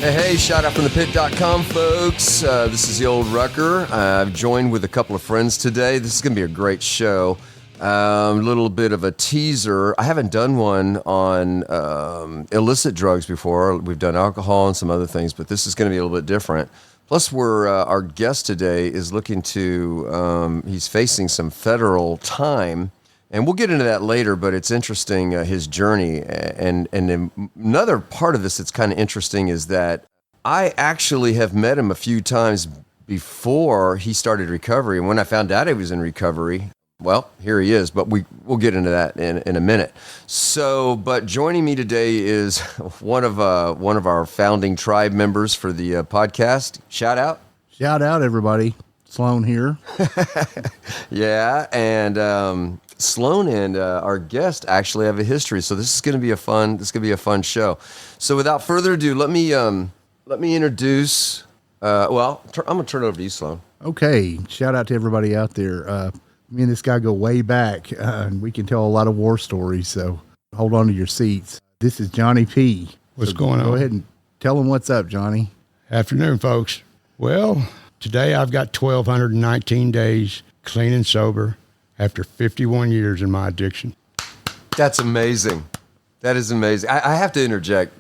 Hey, shout out from thepit.com, folks. This is the old Rucker. I've joined with a couple of friends today. This is going to be a great show. A little bit of a teaser. I haven't done one on illicit drugs before. We've done alcohol and some other things, but this is going to be a little bit different. Plus, our guest today is looking to, he's facing some federal time. And we'll get into that later, but it's interesting, his journey. And another part of this that's kind of interesting is that I actually have met him a few times before he started recovery. And when I found out he was in recovery, well, here he is. But we'll get into that in a minute. So, but joining me today is one of our founding tribe members for the podcast. Shout out. Shout out, everybody. Sloan here. Yeah, and Sloan and our guest actually have a history, so this is going to be a fun show. So without further ado, let me introduce. I'm gonna turn it over to you, Sloan. Okay, shout out to everybody out there. Me and this guy go way back, and we can tell a lot of war stories. So hold on to your seats. This is Johnny P. What's going on? Go ahead and tell him what's up, Johnny. Afternoon, folks. Well, today I've got 1,219 days clean and sober after 51 years in my addiction. That's amazing. That is amazing. I have to interject.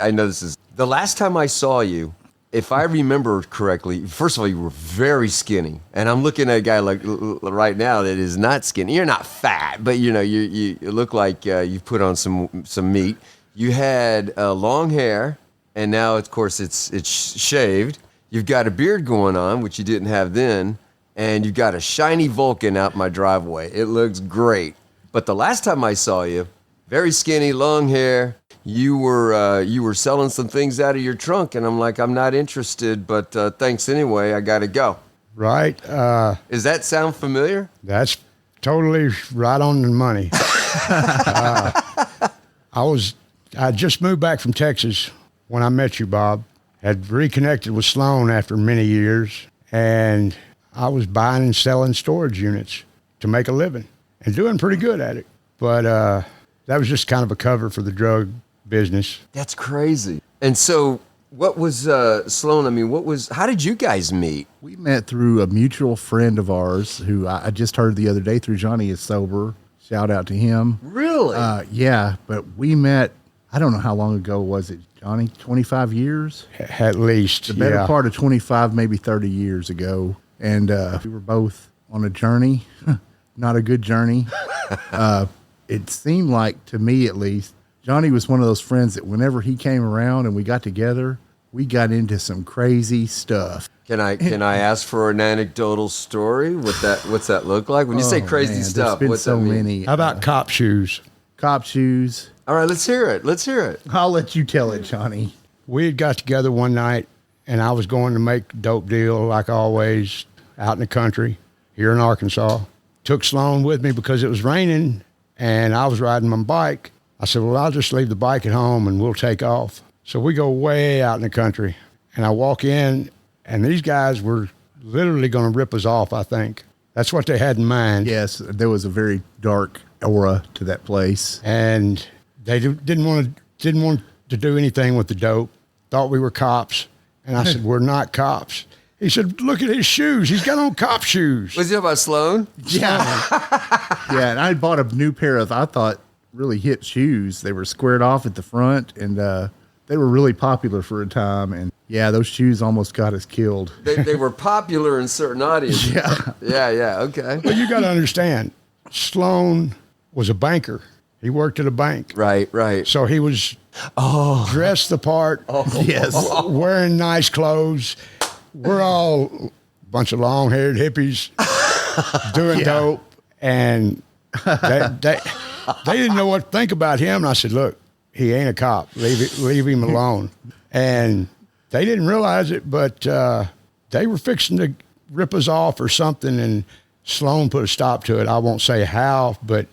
I know this is the last time I saw you. If I remember correctly, first of all, you were very skinny, and I'm looking at a guy like right now that is not skinny. You're not fat, but you look like you put on some meat. You had long hair, and now of course it's shaved. You've got a beard going on, which you didn't have then. And you've got a shiny Vulcan out my driveway. It looks great. But the last time I saw you, very skinny, long hair, you were selling some things out of your trunk, and I'm like, I'm not interested, but thanks anyway. I got to go. Right. Does that sound familiar? That's totally right on the money. I just moved back from Texas when I met you, Bob. Had reconnected with Sloan after many years, and I was buying and selling storage units to make a living and doing pretty good at it. But that was just kind of a cover for the drug business. That's crazy. And so what was, Sloan, how did you guys meet? We met through a mutual friend of ours who I just heard the other day through Johnny is sober. Shout out to him. Really? Yeah, but we met, I don't know how long ago was it, Johnny? 25 years? At least, The better part of 25, maybe 30 years ago. And we were both on a journey, not a good journey. It seemed like, to me at least, Johnny was one of those friends that whenever he came around and we got together, we got into some crazy stuff. Can I ask for an anecdotal story? What's that look like? When you say crazy stuff, what's so many? How about cop shoes? Cop shoes. All right, let's hear it. I'll let you tell it, Johnny. We had got together one night, and I was going to make a dope deal, like always, out in the country here in Arkansas. Took Sloan with me because it was raining, and I was riding my bike. I said, well, I'll just leave the bike at home, and we'll take off. So we go way out in the country, and I walk in, and these guys were literally going to rip us off, I think. That's what they had in mind. Yes, there was a very dark aura to that place. And they didn't want to do anything with the dope. Thought we were cops. And I said, we're not cops. He said, look at his shoes. He's got on cop shoes. Was it about Sloan? Yeah. Yeah, and I bought a new pair of, I thought, really hit shoes. They were squared off at the front, and they were really popular for a time. And, yeah, those shoes almost got us killed. They were popular in certain audiences. Yeah, okay. But you got to understand, Sloan was a banker. He worked at a bank. Right. So he was dressed the part, Yes. wearing nice clothes. We're all a bunch of long-haired hippies doing dope, and they didn't know what to think about him. And I said, look, he ain't a cop. Leave him alone. And they didn't realize it, but they were fixing to rip us off or something, and Sloan put a stop to it. I won't say how, but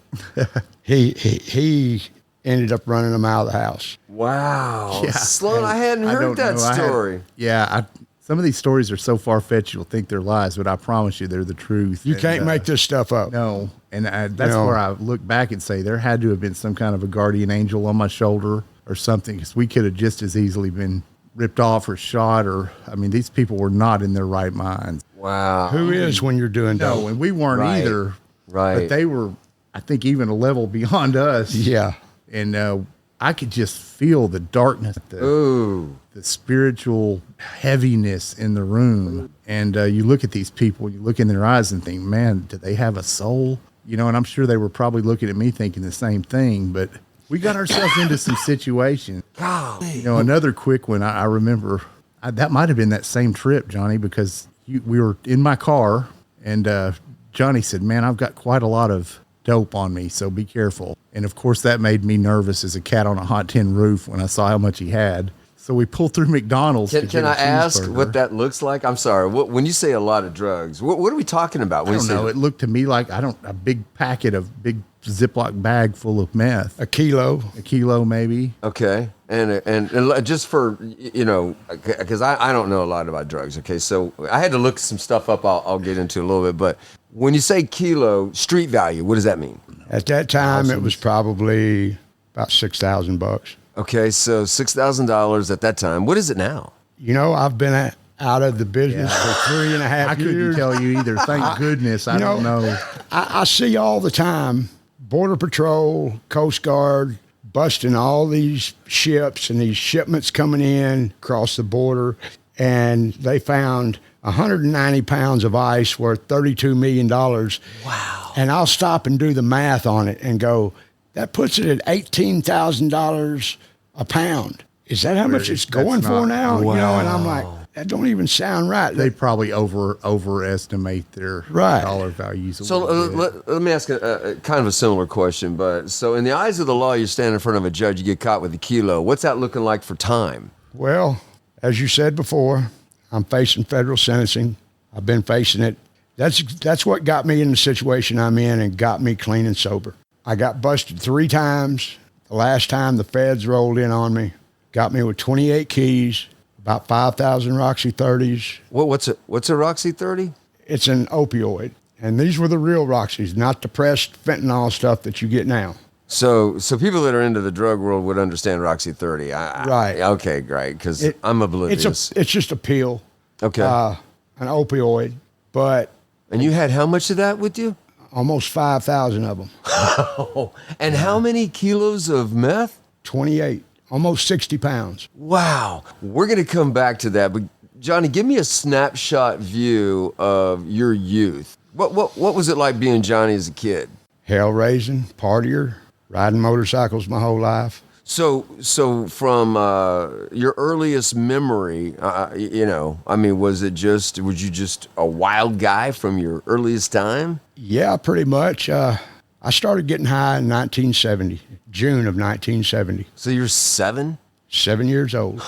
he ended up running them out of the house. Wow. Yeah. Sloan, I hadn't heard that story. Some of these stories are so far-fetched you'll think they're lies, but I promise you they're the truth. You can't make this stuff up. No, and that's where I look back and say there had to have been some kind of a guardian angel on my shoulder or something, because we could have just as easily been ripped off or shot, or I mean, these people were not in their right minds. Wow. Who is when you're doing No, dope? and we weren't Right. either. Right. But they were, I think, even a level beyond us. Yeah. And I could just feel the darkness, Ooh. the spiritual heaviness in the room. And you look at these people, you look in their eyes and think, man, do they have a soul? You know, and I'm sure they were probably looking at me thinking the same thing, but we got ourselves into some situations. You know, another quick one, I remember, that might have been that same trip, Johnny, because we were in my car, and Johnny said, man, I've got quite a lot of dope on me, so be careful. And of course, that made me nervous as a cat on a hot tin roof when I saw how much he had. So we pulled through McDonald's. Can I ask what that looks like? I'm sorry. When you say a lot of drugs, what are we talking about? I don't know. It looked to me like, a big packet of big Ziploc bag full of meth. A kilo. A kilo, maybe. Okay. And just for, you know, because I don't know a lot about drugs. Okay. So I had to look some stuff up I'll get into a little bit. But when you say kilo, street value, what does that mean? At that time, it was probably about $6,000. Okay. So $6,000 at that time. What is it now? You know, I've been out of the business for 3.5 I couldn't years. tell you either. Thank goodness. I don't know. I see all the time Border Patrol, Coast Guard busting all these ships and these shipments coming in across the border, and they found 190 pounds of ice worth $32 million. Wow. And I'll stop and do the math on it and go, that puts it at $18,000 a pound. Is that how much it's going for now? Wow. You know, and I'm like, that don't even sound right. They probably overestimate their Right. dollar values. So let me ask a kind of a similar question. But so in the eyes of the law, you stand in front of a judge, you get caught with a kilo. What's that looking like for time? Well, as you said before, I'm facing federal sentencing. I've been facing it. That's what got me in the situation I'm in and got me clean and sober. I rolled busted 3 times. The last time the feds rolled in on me, got me with 28 keys, about 5,000 Roxy 30s. What's a Roxy 30? It's an opioid. And these were the real Roxys, not the pressed fentanyl stuff that you get now. So people that are into the drug world would understand Roxy 30. Right. Okay, great, because I'm oblivious. It's just a pill. Okay. An opioid, but And you had how much of that with you? almost 5,000 of them. Oh, and how many kilos of meth? 28, almost 60 pounds. Wow. We're going to come back to that, but Johnny, give me a snapshot view of your youth. What was it like being Johnny as a kid? Hell raising, partier, riding motorcycles my whole life. So from your earliest memory, was you just a wild guy from your earliest time? Yeah, pretty much. I started getting high in 1970, June of 1970. So you're 7? 7 years old.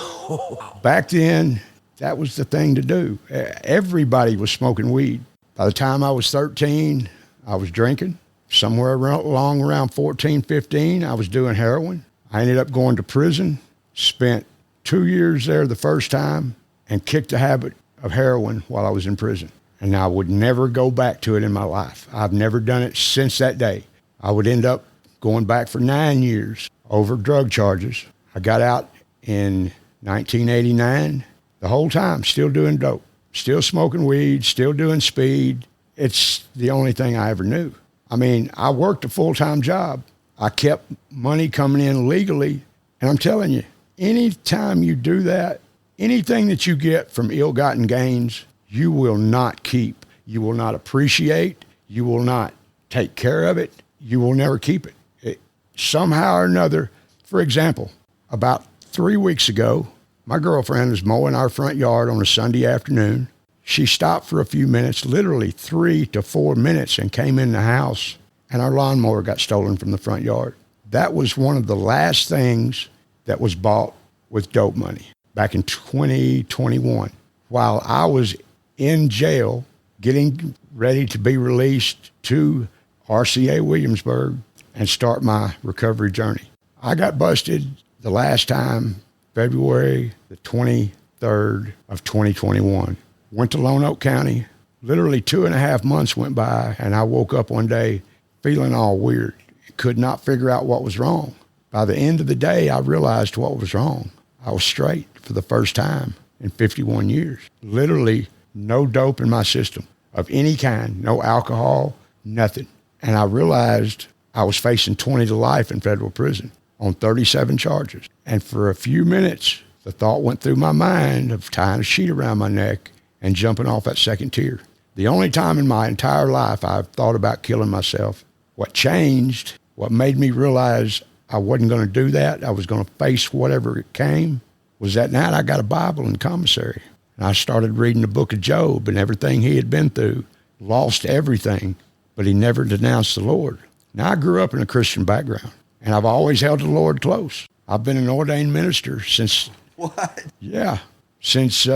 Back then, that was the thing to do. Everybody was smoking weed. By the time I was 13, I was drinking. Somewhere around 14, 15, I was doing heroin. I ended up going to prison, spent 2 years there the first time, and kicked the habit of heroin while I was in prison. And I would never go back to it in my life. I've never done it since that day. I would end up going back for 9 years over drug charges. I got out in 1989, the whole time still doing dope, still smoking weed, still doing speed. It's the only thing I ever knew. I mean, I worked a full-time job. I kept money coming in legally, and I'm telling you, anytime you do that, anything that you get from ill-gotten gains, you will not keep. You will not appreciate. You will not take care of it. You will never keep it. Somehow or another, for example, about 3 weeks ago, my girlfriend was mowing our front yard on a Sunday afternoon. She stopped for a few minutes, literally 3 to 4 minutes, and came in the house, and our lawnmower got stolen from the front yard. That was one of the last things that was bought with dope money back in 2021. While I was in jail getting ready to be released to RCA Williamsburg and start my recovery journey. I got busted the last time, February the 23rd of 2021. Went to Lone Oak County. Literally 2.5 months went by, and I woke up one day feeling all weird. Could not figure out what was wrong. By the end of the day, I realized what was wrong. I was straight for the first time in 51 years. Literally no dope in my system of any kind, no alcohol, nothing. And I realized I was facing 20 to life in federal prison on 37 charges. And for a few minutes, the thought went through my mind of tying a sheet around my neck and jumping off that second tier. The only time in my entire life I've thought about killing myself. What changed, what made me realize I wasn't going to do that, I was going to face whatever it came, was that night I got a Bible in the commissary. And I started reading the book of Job and everything he had been through, lost everything, but he never denounced the Lord. Now, I grew up in a Christian background, and I've always held the Lord close. I've been an ordained minister since... What? Yeah, since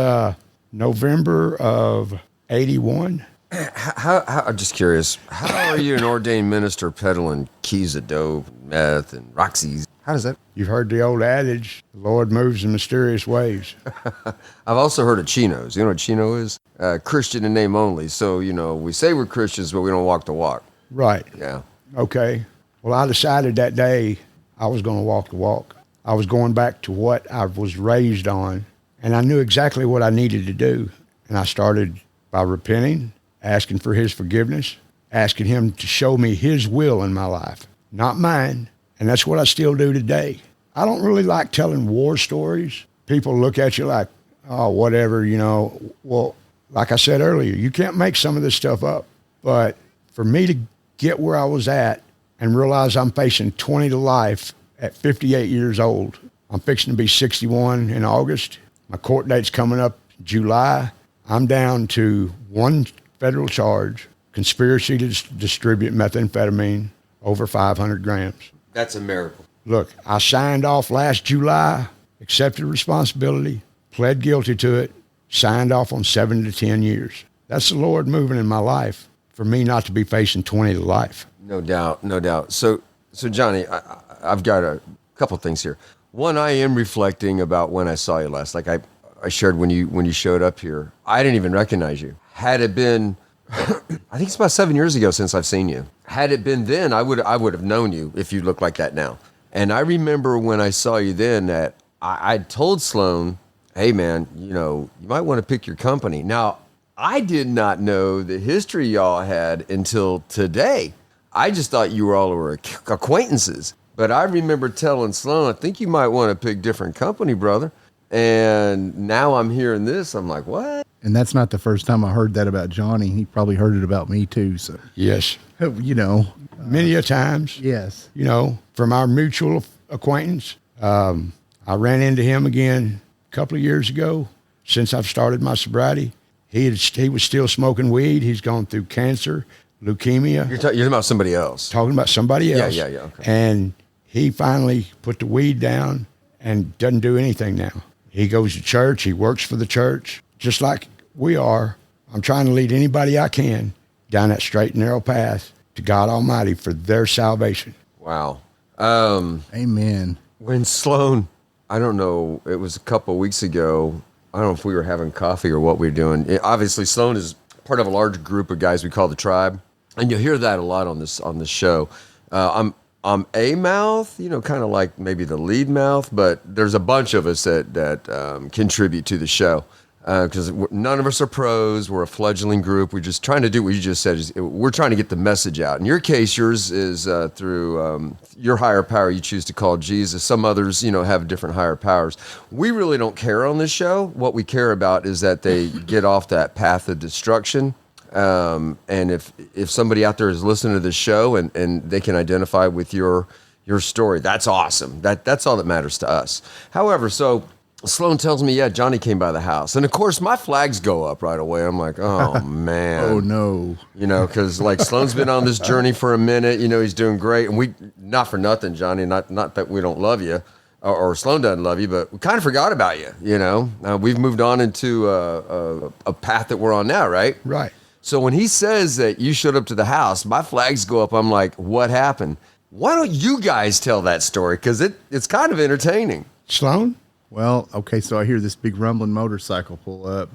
November of 81. How, I'm just curious, how are you an ordained minister peddling keys of dope, meth, and Roxy's? How does that? You've heard the old adage, the Lord moves in mysterious ways. I've also heard of chinos. You know what chino is? Christian in name only. So, we say we're Christians, but we don't walk the walk. Right. Yeah. Okay. Well, I decided that day I was going to walk the walk. I was going back to what I was raised on, and I knew exactly what I needed to do. And I started by repenting, asking for his forgiveness, asking him to show me his will in my life, not mine. And that's what I still do today. I don't really like telling war stories. People look at you like, oh, whatever, Well, like I said earlier, you can't make some of this stuff up. But for me to get where I was at and realize I'm facing 20 to life at 58 years old, I'm fixing to be 61 in August. My court date's coming up July. I'm down to one federal charge, conspiracy to distribute methamphetamine over 500 grams. That's a miracle. Look, I signed off last July, accepted responsibility, pled guilty to it, signed off on 7 to 10 years. That's the Lord moving in my life for me not to be facing 20 to life. No doubt, no doubt. So Johnny, I've got a couple things here. One, I am reflecting about when I saw you last. Like I shared when you showed up here. I didn't even recognize you. Had it been, I think it's about 7 years ago since I've seen you. Had it been then, I would have known you if you looked like that now. And I remember when I saw you then that I told Sloan, hey man, you might want to pick your company. Now, I did not know the history y'all had until today. I just thought you were all over acquaintances. But I remember telling Sloan, I think you might want to pick different company, brother. And now I'm hearing this. I'm like, what? And that's not the first time I heard that about Johnny. He probably heard it about me too. So, Yes. Many a times. Yes. From our mutual acquaintance. I ran into him again a couple of years ago. Since I've started my sobriety, he was still smoking weed. He's gone through cancer, leukemia. You're talking about somebody else. Talking about somebody else. Yeah. Okay. And he finally put the weed down and doesn't do anything now. He goes to church. He works for the church, just like we are. I'm trying to lead anybody I can down that straight and narrow path to God Almighty for their salvation. Wow. Amen. When Sloan, I don't know, it was a couple of weeks ago. I don't know if we were having coffee or what we were doing. Obviously, Sloan is part of a large group of guys we call the Tribe, and you'll hear that a lot on this show. I'm a mouth, kind of like maybe the lead mouth, but there's a bunch of us that contribute to the show because none of us are pros. We're a fledgling group. We're just trying to do what you just said. We're trying to get the message out. In your case, yours is through your higher power you choose to call Jesus. Some others, have different higher powers. We really don't care on this show. What we care about is that they get off that path of destruction. And if somebody out there is listening to this show and they can identify with your story, that's awesome. That's all that matters to us. However, so Sloan tells me, yeah, Johnny came by the house. And of course my flags go up right away. I'm like, oh man. Oh no. Cause like Sloan's been on this journey for a minute, he's doing great. And we, not for nothing, Johnny, not that we don't love you or Sloan doesn't love you, but we kind of forgot about you, we've moved on into a path that we're on now, right? Right. So when he says that you showed up to the house, my flags go up. I'm like, what happened? Why don't you guys tell that story? Because it's kind of entertaining. Sloan? Well, okay, so I hear this big rumbling motorcycle pull up,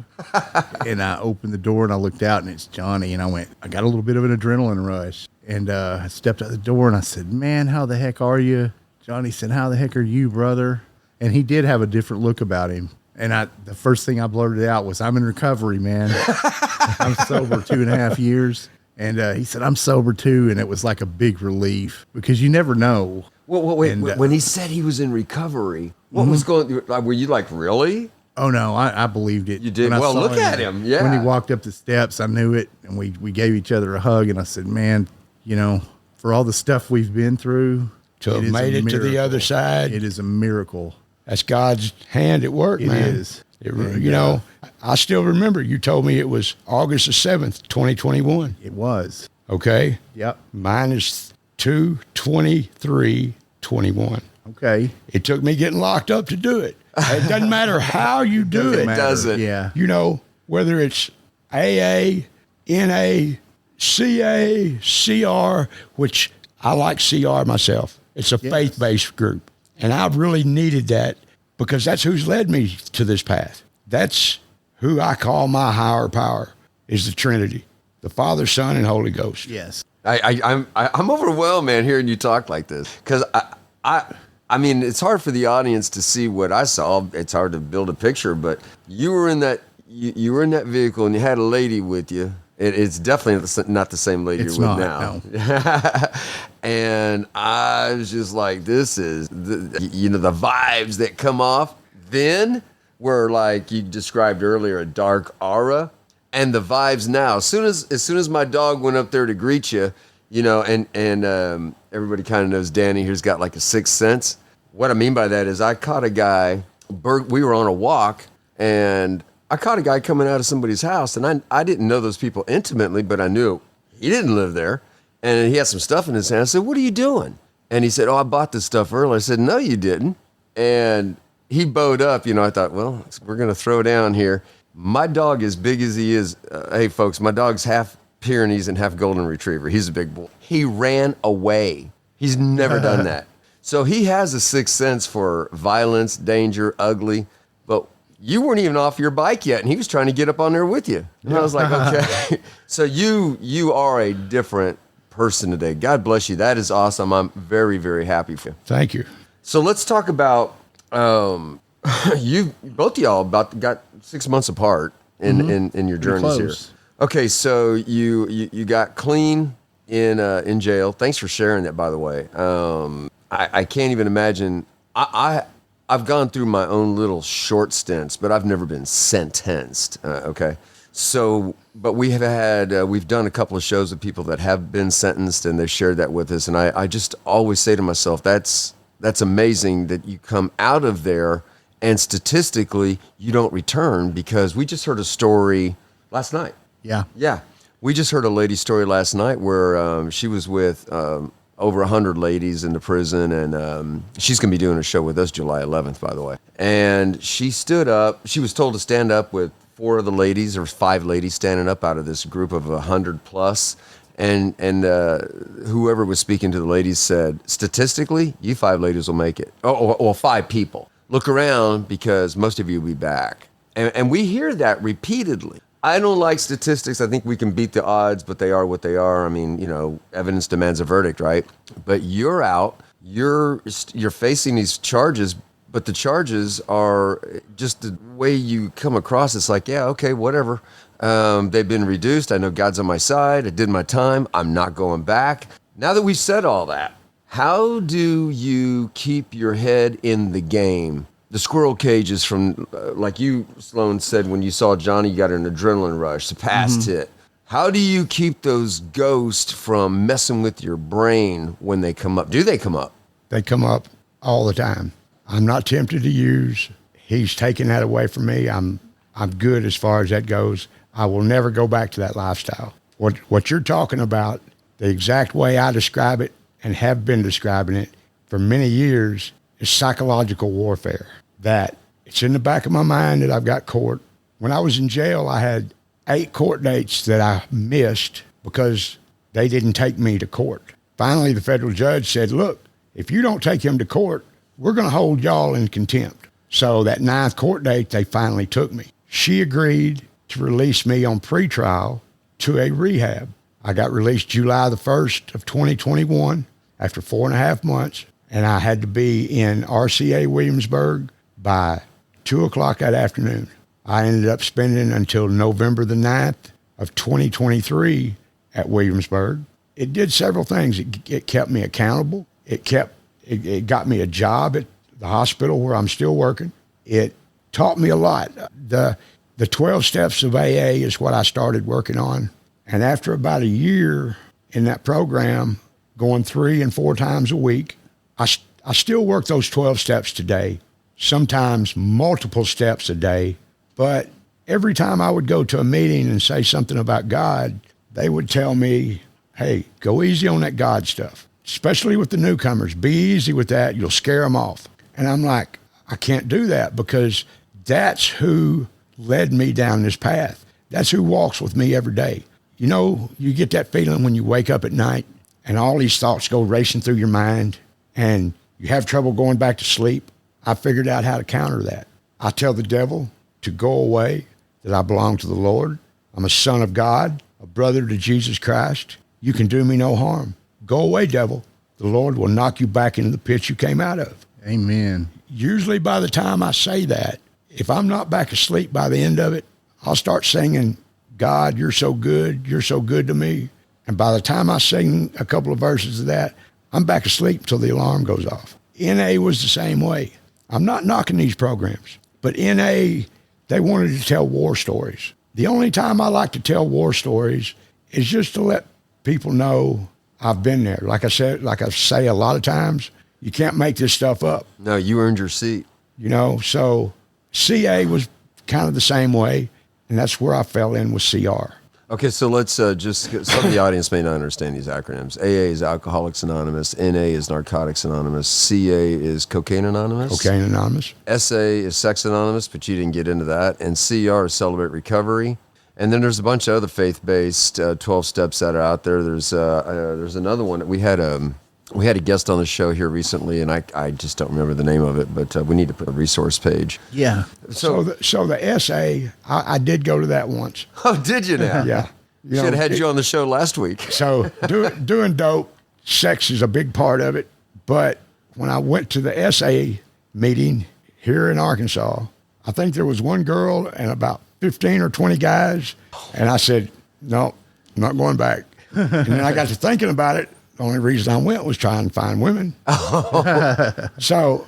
and I opened the door, and I looked out, and it's Johnny, and I got a little bit of an adrenaline rush, and I stepped out the door, and I said, man, how the heck are you? Johnny said, how the heck are you, brother? And he did have a different look about him. And the first thing I blurted out was, "I'm in recovery, man. I'm sober 2.5 years." And he said, "I'm sober too." And it was like a big relief because you never know. Well, wait. When he said he was in recovery, what was going? Were you like, really? Oh no, I believed it. You did? When I Well, saw look at him. Yeah. When he walked up the steps, I knew it, and we gave each other a hug. And I said, "Man, for all the stuff we've been through, To have made it to the other side, it is a miracle." That's God's hand at work, man. It is. I still remember you told me it was August the 7th, 2021. It was. Okay. Yep. Mine is 2/23/21. Okay. It took me getting locked up to do it. It doesn't matter how you do it. Doesn't. Yeah. Whether it's AA, NA, CA, CR, which I like CR myself. It's a faith-based group. And I've really needed that because that's who's led me to this path. That's who I call my higher power, is the Trinity, the Father, Son, and Holy Ghost. Yes. I'm overwhelmed, man, hearing you talk like this, because I mean, it's hard for the audience to see what I saw. It's hard to build a picture, but you were in that vehicle and you had a lady with you. It's definitely not the same lady you're with now. No. And I was just like, this is the vibes that come off then were like you described earlier, a dark aura, and the vibes now. As soon as my dog went up there to greet you, and everybody kind of knows Danny here's got like a sixth sense. What I mean by that is I caught a guy. We were on a walk, and I caught a guy coming out of somebody's house, and I didn't know those people intimately, but I knew he didn't live there. And he had some stuff in his hand. I said, "What are you doing?" And he said, "Oh, I bought this stuff earlier." I said, "No, you didn't." And he bowed up. I thought, well, we're going to throw down here. My dog, as big as he is, hey, folks, my dog's half Pyrenees and half Golden Retriever. He's a big boy. He ran away. He's never done that. So he has a sixth sense for violence, danger, ugly. But you weren't even off your bike yet, and he was trying to get up on there with you. And I was like, okay. So you are a different person today. God bless you. That is awesome. I'm very, very happy for you. Thank you. So let's talk about you both of y'all got 6 months apart in your journeys here. Okay, so you got clean in jail. Thanks for sharing that, by the way. I can't even imagine. I've gone through my own little short stints, but I've never been sentenced. Okay. So, but we've done a couple of shows with people that have been sentenced, and they've shared that with us. And I just always say to myself, that's amazing that you come out of there and statistically you don't return, because we just heard a story last night. Yeah. Yeah. We just heard a lady story last night where she was with over 100 ladies in the prison, and she's going to be doing a show with us July 11th, by the way. And she stood up. She was told to stand up with 4 of the ladies, or 5 ladies standing up out of this group of 100 plus. And whoever was speaking to the ladies said, statistically, you 5 ladies will make it. Or 5 people. Look around, because most of you will be back. And we hear that repeatedly. I don't like statistics. I think we can beat the odds, but they are what they are. I mean, evidence demands a verdict, right? But you're out. You're facing these charges, but the charges are just the way you come across. It's like, yeah, okay, whatever. They've been reduced. I know God's on my side. I did my time. I'm not going back. Now that we've said all that, how do you keep your head in the game? The squirrel cages from, like you, Sloan, said when you saw Johnny, you got an adrenaline rush, the past hit. How do you keep those ghosts from messing with your brain when they come up? Do they come up? They come up all the time. I'm not tempted to use. He's taken that away from me. I'm good as far as that goes. I will never go back to that lifestyle. What you're talking about, the exact way I describe it and have been describing it for many years, is psychological warfare. That it's in the back of my mind that I've got court. When I was in jail, I had 8 court dates that I missed because they didn't take me to court. Finally, the federal judge said, look, if you don't take him to court, we're going to hold y'all in contempt. So that 9th court date, they finally took me. She agreed to release me on pretrial to a rehab. I got released July the 1st of 2021 after 4.5 months. and I had to be in RCA Williamsburg by 2 o'clock that afternoon. I ended up spending until November the 9th of 2023 at Williamsburg. It did several things. It kept me accountable. It got me a job at the hospital where I'm still working. It taught me a lot. The 12 steps of AA is what I started working on. And after about a year in that program, going 3 and 4 times a week, I still work those 12 steps today, sometimes multiple steps a day. But every time I would go to a meeting and say something about God, they would tell me, hey, go easy on that God stuff, especially with the newcomers. Be easy with that. You'll scare them off. And I'm like, I can't do that because that's who led me down this path. That's who walks with me every day. You know, you get that feeling when you wake up at night and all these thoughts go racing through your mind and you have trouble going back to sleep. I figured out how to counter that. I tell the devil to go away, that I belong to the Lord. I'm a son of God, a brother to Jesus Christ. You can do me no harm. Go away, devil. The Lord will knock you back into the pit you came out of. Amen. Usually by the time I say that, if I'm not back asleep by the end of it, I'll start singing, God, you're so good to me. And by the time I sing a couple of verses of that, I'm back asleep until the alarm goes off. NA was the same way. I'm not knocking these programs, but NA, they wanted to tell war stories. The only time I like to tell war stories is just to let people know I've been there. Like I say a lot of times, you can't make this stuff up. No, you earned your seat. You know, so CA was kind of the same way, and that's where I fell in with CR. Okay, so let's just, some of the audience may not understand these acronyms. AA is Alcoholics Anonymous, NA is Narcotics Anonymous, CA is Cocaine Anonymous. Cocaine Anonymous. SA is Sex Anonymous, but you didn't get into that. And CR is Celebrate Recovery. And then there's a bunch of other faith-based 12 steps that are out there. There's another one. We had a guest on the show here recently, and I just don't remember the name of it, but we need to put a resource page. Yeah. So the SA, I did go to that once. Oh, did you now? Yeah. Should have had you on the show last week. So doing dope, sex is a big part of it. But when I went to the SA meeting here in Arkansas, I think there was one girl and about 15 or 20 guys. And I said, no, I'm not going back. And then I got to thinking about it. The only reason I went was trying to find women. So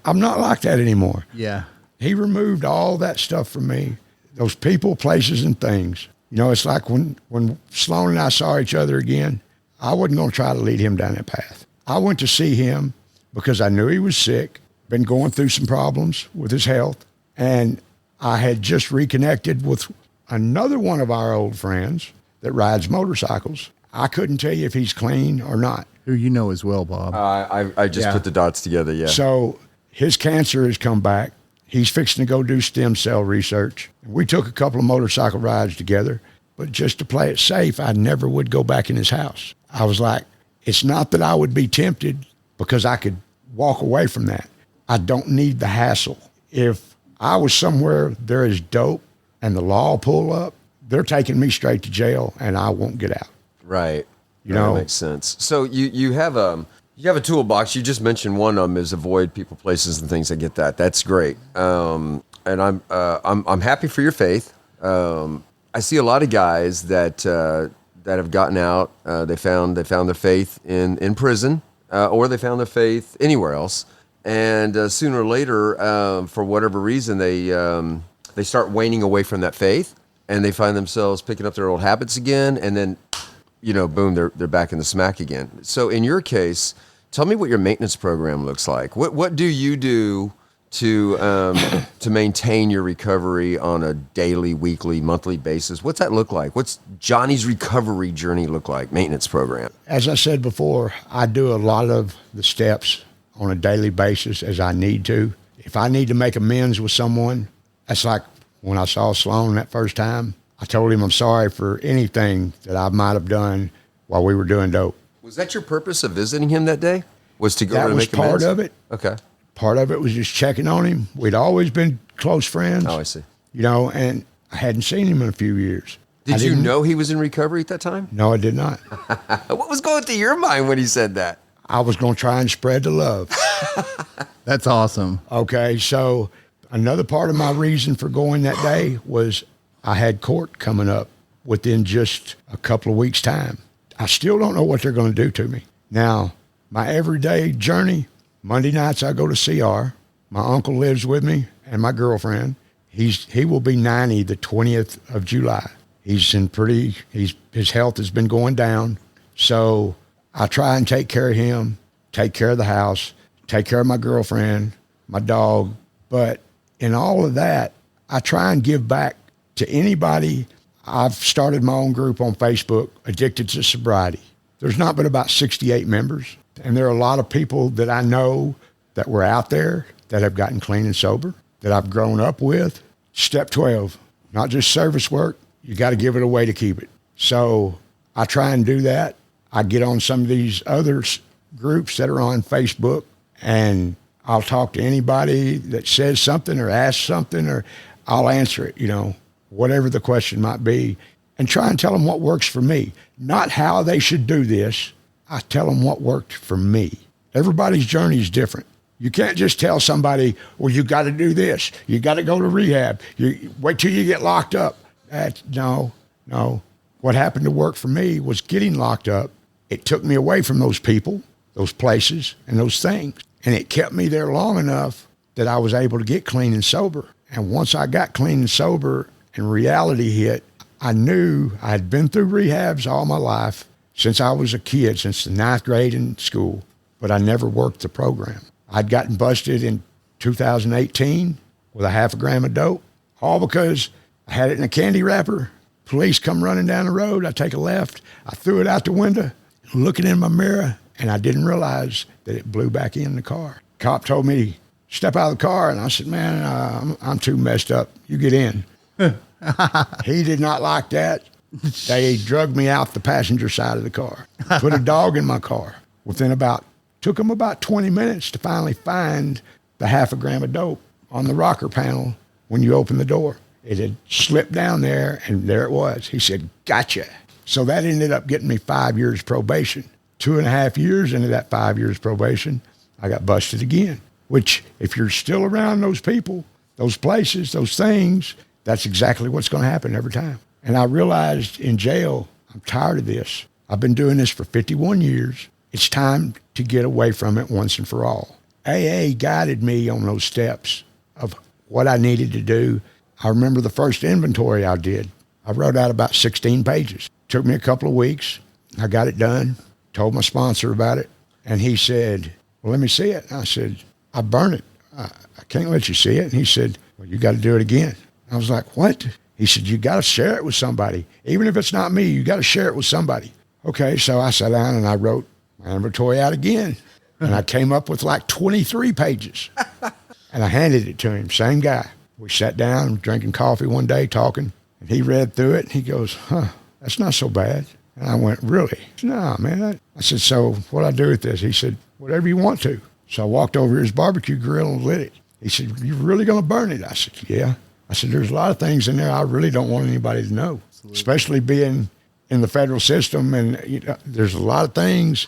I'm not like that anymore. Yeah. He removed all that stuff from me, those people, places, and things. You know, it's like when Sloan and I saw each other again, I wasn't going to try to lead him down that path. I went to see him because I knew he was sick, been going through some problems with his health, and I had just reconnected with another one of our old friends that rides motorcycles. I couldn't tell you if he's clean or not. Who you know as well, Bob. I just put the dots together, yeah. So his cancer has come back. He's fixing to go do stem cell research. We took a couple of motorcycle rides together, but just to play it safe, I never would go back in his house. I was like, it's not that I would be tempted because I could walk away from that. I don't need the hassle. If I was somewhere there is dope and the law pull up, they're taking me straight to jail and I won't get out. Right. You know, that makes sense. So you have a toolbox. You just mentioned one of them is avoid people, places, and things. I get that. That's great. And I'm happy for your faith. I see a lot of guys that have gotten out. They found their faith in prison, or they found their faith anywhere else. And sooner or later, for whatever reason, they start waning away from that faith, and they find themselves picking up their old habits again, and then, boom, they're back in the smack again. So in your case, tell me what your maintenance program looks like. What do you do to maintain your recovery on a daily, weekly, monthly basis? What's that look like? What's Johnny's recovery journey look like, maintenance program? As I said before, I do a lot of the steps on a daily basis as I need to. If I need to make amends with someone, that's like when I saw Sloan that first time, I told him I'm sorry for anything that I might have done while we were doing dope. Was that your purpose of visiting him that day? Was to go that to was make amends? part of it. Okay. Part of it was just checking on him. We'd always been close friends. Oh, I see. And I hadn't seen him in a few years. Did you know he was in recovery at that time? No, I did not. What was going through your mind when he said that? I was going to try and spread the love. That's awesome. Okay, so another part of my reason for going that day was I had court coming up within just a couple of weeks' time. I still don't know what they're going to do to me. Now, my everyday journey, Monday nights I go to CR. My uncle lives with me and my girlfriend. He will be 90 the 20th of July. His health has been going down. So I try and take care of him, take care of the house, take care of my girlfriend, my dog. But in all of that, I try and give back to anybody. I've started my own group on Facebook, Addicted to Sobriety. There's not but about 68 members. And there are a lot of people that I know that were out there that have gotten clean and sober, that I've grown up with. Step 12, not just service work. You got to give it away to keep it. So I try and do that. I get on some of these other groups that are on Facebook, and I'll talk to anybody that says something or asks something, or I'll answer it, whatever the question might be, and try and tell them what works for me. Not how they should do this. I tell them what worked for me. Everybody's journey is different. You can't just tell somebody, well, you got to do this. You got to go to rehab. You wait till you get locked up. No. What happened to work for me was getting locked up. It took me away from those people, those places, and those things. And it kept me there long enough that I was able to get clean and sober. And once I got clean and sober and reality hit, I knew I had been through rehabs all my life since I was a kid, since the 9th grade in school, but I never worked the program. I'd gotten busted in 2018 with a half a gram of dope, all because I had it in a candy wrapper. Police come running down the road. I take a left. I threw it out the window, looking in my mirror, and I didn't realize that it blew back in the car. Cop told me, step out of the car, and I said, man, I'm too messed up. You get in. He did not like that. They drugged me out the passenger side of the car, put a dog in my car. Took them about 20 minutes to finally find the half a gram of dope on the rocker panel when you open the door. It had slipped down there, and there it was. He said, gotcha. So that ended up getting me 5 years probation. 2.5 years into that 5 years probation, I got busted again, which if you're still around those people, those places, those things, that's exactly what's going to happen every time. And I realized in jail, I'm tired of this. I've been doing this for 51 years. It's time to get away from it once and for all. AA guided me on those steps of what I needed to do. I remember the first inventory I did. I wrote out about 16 pages. Took me a couple of weeks. I got it done, told my sponsor about it, and he said, well, let me see it. And I said, I burn it. I can't let you see it. And he said, well, you got to do it again. I was like, what? He said, you got to share it with somebody. Even if it's not me, you got to share it with somebody. Okay, so I sat down and I wrote my inventory out again. And I came up with like 23 pages. And I handed it to him, same guy. We sat down, drinking coffee one day, talking. And he read through it, and he goes, that's not so bad. And I went, really? No, man. I said, so what do I do with this? He said, whatever you want to. So I walked over to his barbecue grill and lit it. He said, you really going to burn it? I said, yeah. I said, there's a lot of things in there I really don't want anybody to know, especially being in the federal system. And there's a lot of things.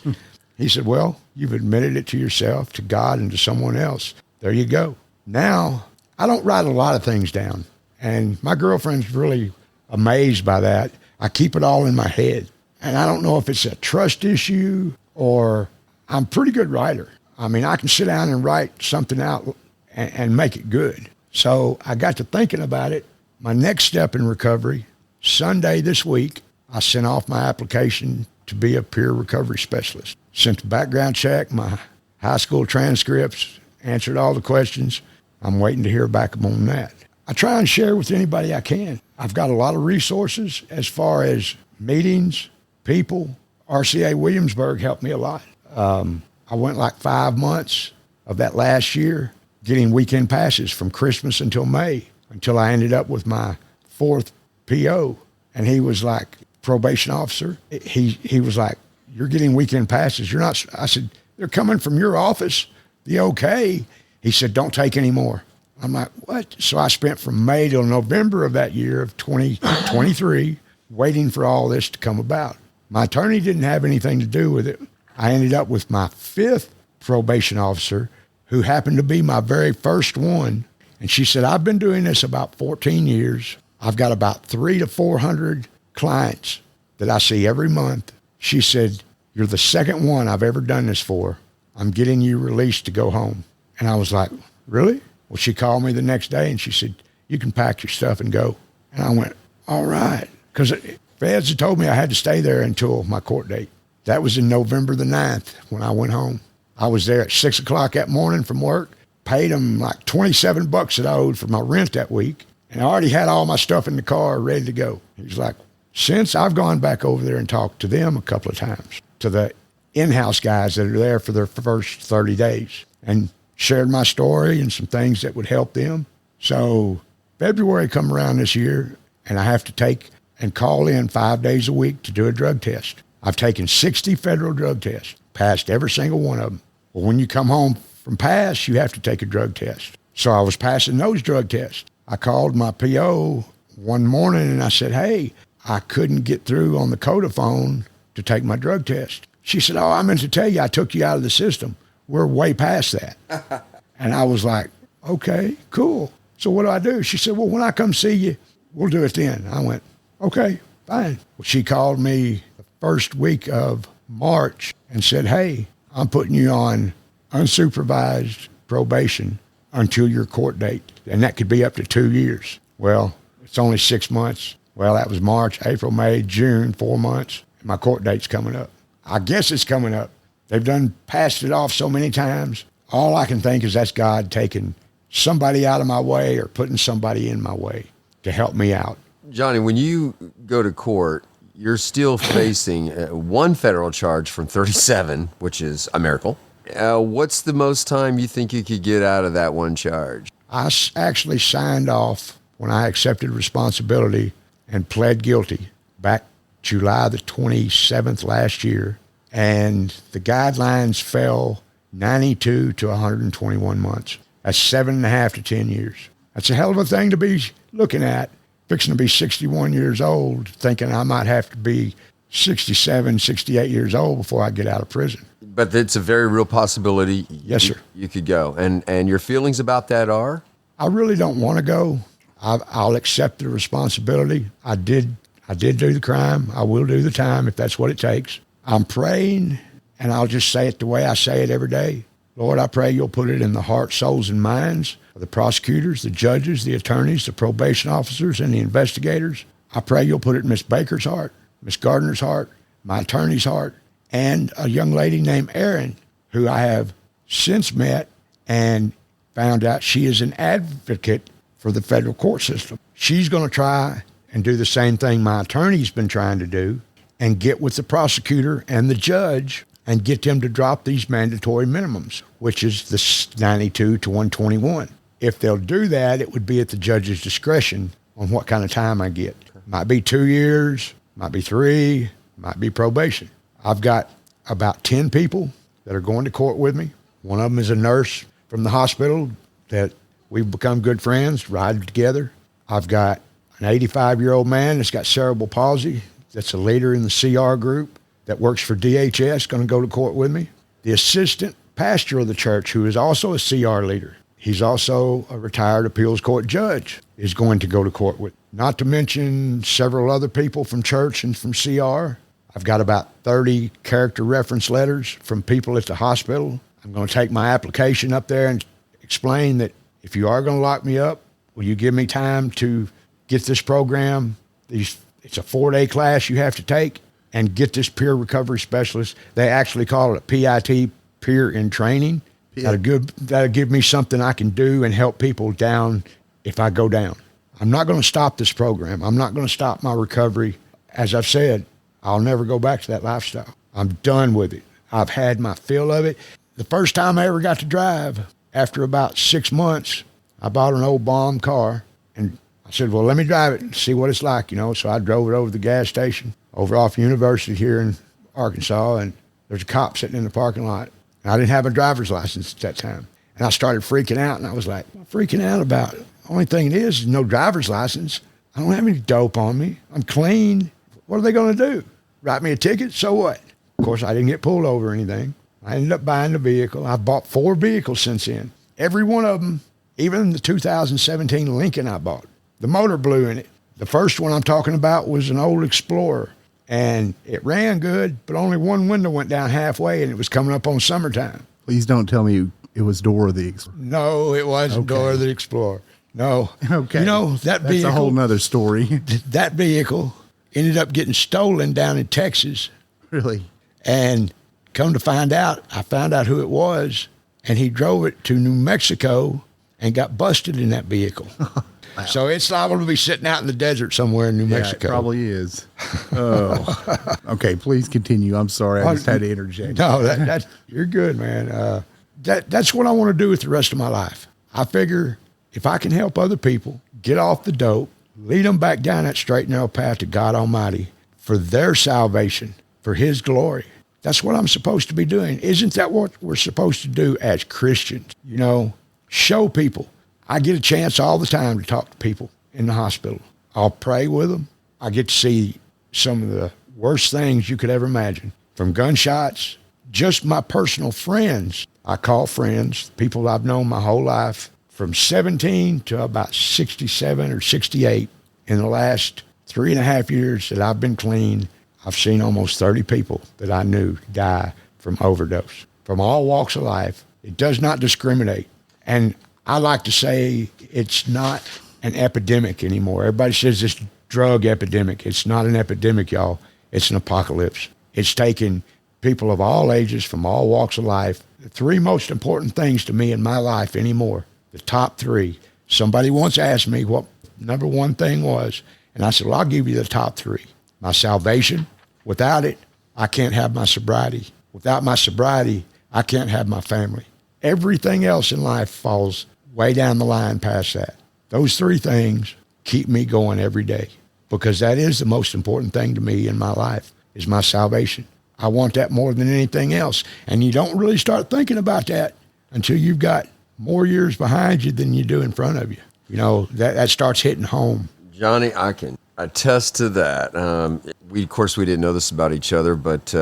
He said, well, you've admitted it to yourself, to God, and to someone else. There you go. Now, I don't write a lot of things down. And my girlfriend's really amazed by that. I keep it all in my head. And I don't know if it's a trust issue or I'm a pretty good writer. I mean, I can sit down and write something out and make it good. So I got to thinking about it. My next step in recovery, Sunday this week, I sent off my application to be a peer recovery specialist. Sent the background check, my high school transcripts, answered all the questions. I'm waiting to hear back on that. I try and share with anybody I can. I've got a lot of resources as far as meetings, people. RCA Williamsburg helped me a lot. I went like 5 months of that last year getting weekend passes from Christmas until May, until I ended up with my 4th PO. And he was like, probation officer, he was like, you're getting weekend passes. You're not. I said, they're coming from your office. The okay. He said, don't take any more. I'm like, what? So I spent from May till November of that year of 2023 waiting for all this to come about. My attorney didn't have anything to do with it. I ended up with my 5th probation officer, who happened to be my very first one. And she said, I've been doing this about 14 years. I've got about 300 to 400 clients that I see every month. She said, you're the second one I've ever done this for. I'm getting you released to go home. And I was like, really? Well, she called me the next day and she said, you can pack your stuff and go. And I went, all right. Because feds had told me I had to stay there until my court date. That was in November the 9th when I went home. I was there at 6 o'clock that morning from work, paid them like $27 that I owed for my rent that week, and I already had all my stuff in the car ready to go. He's like, since I've gone back over there and talked to them a couple of times, to the in-house guys that are there for their first 30 days, and shared my story and some things that would help them. So February come around this year, and I have to take and call in 5 days a week to do a drug test. I've taken 60 federal drug tests, passed every single one of them. Well, when you come home from pass, you have to take a drug test. So I was passing those drug tests. I called my PO one morning and I said, hey, I couldn't get through on the Codaphone to take my drug test. She said, oh, I meant to tell you, I took you out of the system. We're way past that. And I was like, okay, cool. So what do? She said, well, when I come see you, we'll do it then. I went, okay, fine. Well, she called me the first week of March and said, hey, I'm putting you on unsupervised probation until your court date. And that could be up to 2 years. Well, it's only 6 months. Well, that was March, April, May, June, 4 months. And my court date's coming up. I guess it's coming up. They've done passed it off so many times. All I can think is that's God taking somebody out of my way or putting somebody in my way to help me out. Johnny, when you go to court, you're still facing one federal charge from 37, which is a miracle. What's the most time you think you could get out of that one charge? I actually signed off when I accepted responsibility and pled guilty back July the 27th last year. And the guidelines fell 92 to 121 months. That's 7.5 to 10 years. That's a hell of a thing to be looking at. Fixing to be 61 years old, thinking I might have to be 67, 68 years old before I get out of prison. But it's a very real possibility. Yes, sir. You could go. And your feelings about that are? I really don't want to go. I'll accept the responsibility. I did do the crime. I will do the time if that's what it takes. I'm praying, and I'll just say it the way I say it every day. Lord, I pray you'll put it in the hearts, souls, and minds of the prosecutors, the judges, the attorneys, the probation officers, and the investigators. I pray you'll put it in Miss Baker's heart, Miss Gardner's heart, my attorney's heart, and a young lady named Erin, who I have since met and found out she is an advocate for the federal court system. She's going to try and do the same thing my attorney's been trying to do and get with the prosecutor and the judge and get them to drop these mandatory minimums, which is the 92 to 121. If they'll do that, it would be at the judge's discretion on what kind of time I get. Might be 2 years, might be 3, might be probation. I've got about 10 people that are going to court with me. One of them is a nurse from the hospital that we've become good friends, ride together. I've got an 85-year-old man that's got cerebral palsy that's a leader in the CR group that works for DHS, going to go to court with me. The assistant pastor of the church, who is also a CR leader, he's also a retired appeals court judge, is going to go to court with me. Not to mention several other people from church and from CR. I've got about 30 character reference letters from people at the hospital. I'm going to take my application up there and explain that if you are going to lock me up, will you give me time to get this program? It's a 4-day class you have to take and get this peer recovery specialist. They actually call it a PIT, peer in training. That'll give me something I can do and help people down if I go down. I'm not going to stop this program. I'm not going to stop my recovery. As I've said, I'll never go back to that lifestyle. I'm done with it. I've had my fill of it. The first time I ever got to drive, after about 6 months, I bought an old bomb car, and I said, well, let me drive it and see what it's like, So I drove it over to the gas station over off University here in Arkansas, and there's a cop sitting in the parking lot. And I didn't have a driver's license at that time. And I started freaking out, and I was like, what am I freaking out about? The only thing it is no driver's license. I don't have any dope on me. I'm clean. What are they going to do? Write me a ticket? So what? Of course, I didn't get pulled over or anything. I ended up buying the vehicle. I've bought 4 vehicles since then. Every one of them, even the 2017 Lincoln I bought, the motor blew in it. The first one I'm talking about was an old Explorer, and it ran good, but only one window went down halfway, and it was coming up on summertime. Please don't tell me it was Dora the Explorer. No, it wasn't Okay. Dora the Explorer. No. Okay. You know, that That's vehicle, a whole nother story. that vehicle ended up getting stolen down in Texas. Really? And come to find out, I found out who it was, and he drove it to New Mexico and got busted in that vehicle. Wow. So it's liable to be sitting out in the desert somewhere in New Mexico. It probably is. Oh. Okay, please continue. I'm sorry. I just had to interject. No, that you're good, man. That's what I want to do with the rest of my life. I figure if I can help other people get off the dope, lead them back down that straight and narrow path to God Almighty for their salvation, for His glory. That's what I'm supposed to be doing. Isn't that what we're supposed to do as Christians? You know, show people. I get a chance all the time to talk to people in the hospital. I'll pray with them. I get to see some of the worst things you could ever imagine, from gunshots, just my personal friends. I call friends, people I've known my whole life, from 17 to about 67 or 68. In the last 3.5 years that I've been clean, I've seen almost 30 people that I knew die from overdose, from all walks of life. It does not discriminate. And I like to say it's not an epidemic anymore. Everybody says this drug epidemic. It's not an epidemic, y'all. It's an apocalypse. It's taken people of all ages from all walks of life. The 3 most important things to me in my life anymore, the top 3. Somebody once asked me what number 1 thing was, and I said, well, I'll give you the top 3. My salvation. Without it, I can't have my sobriety. Without my sobriety, I can't have my family. Everything else in life falls way down the line past that. Those 3 things keep me going every day, because that is the most important thing to me in my life, is my salvation. I want that more than anything else. And you don't really start thinking about that until you've got more years behind you than you do in front of you. You know, that starts hitting home. Johnny, I can attest to that. Of course, we didn't know this about each other, but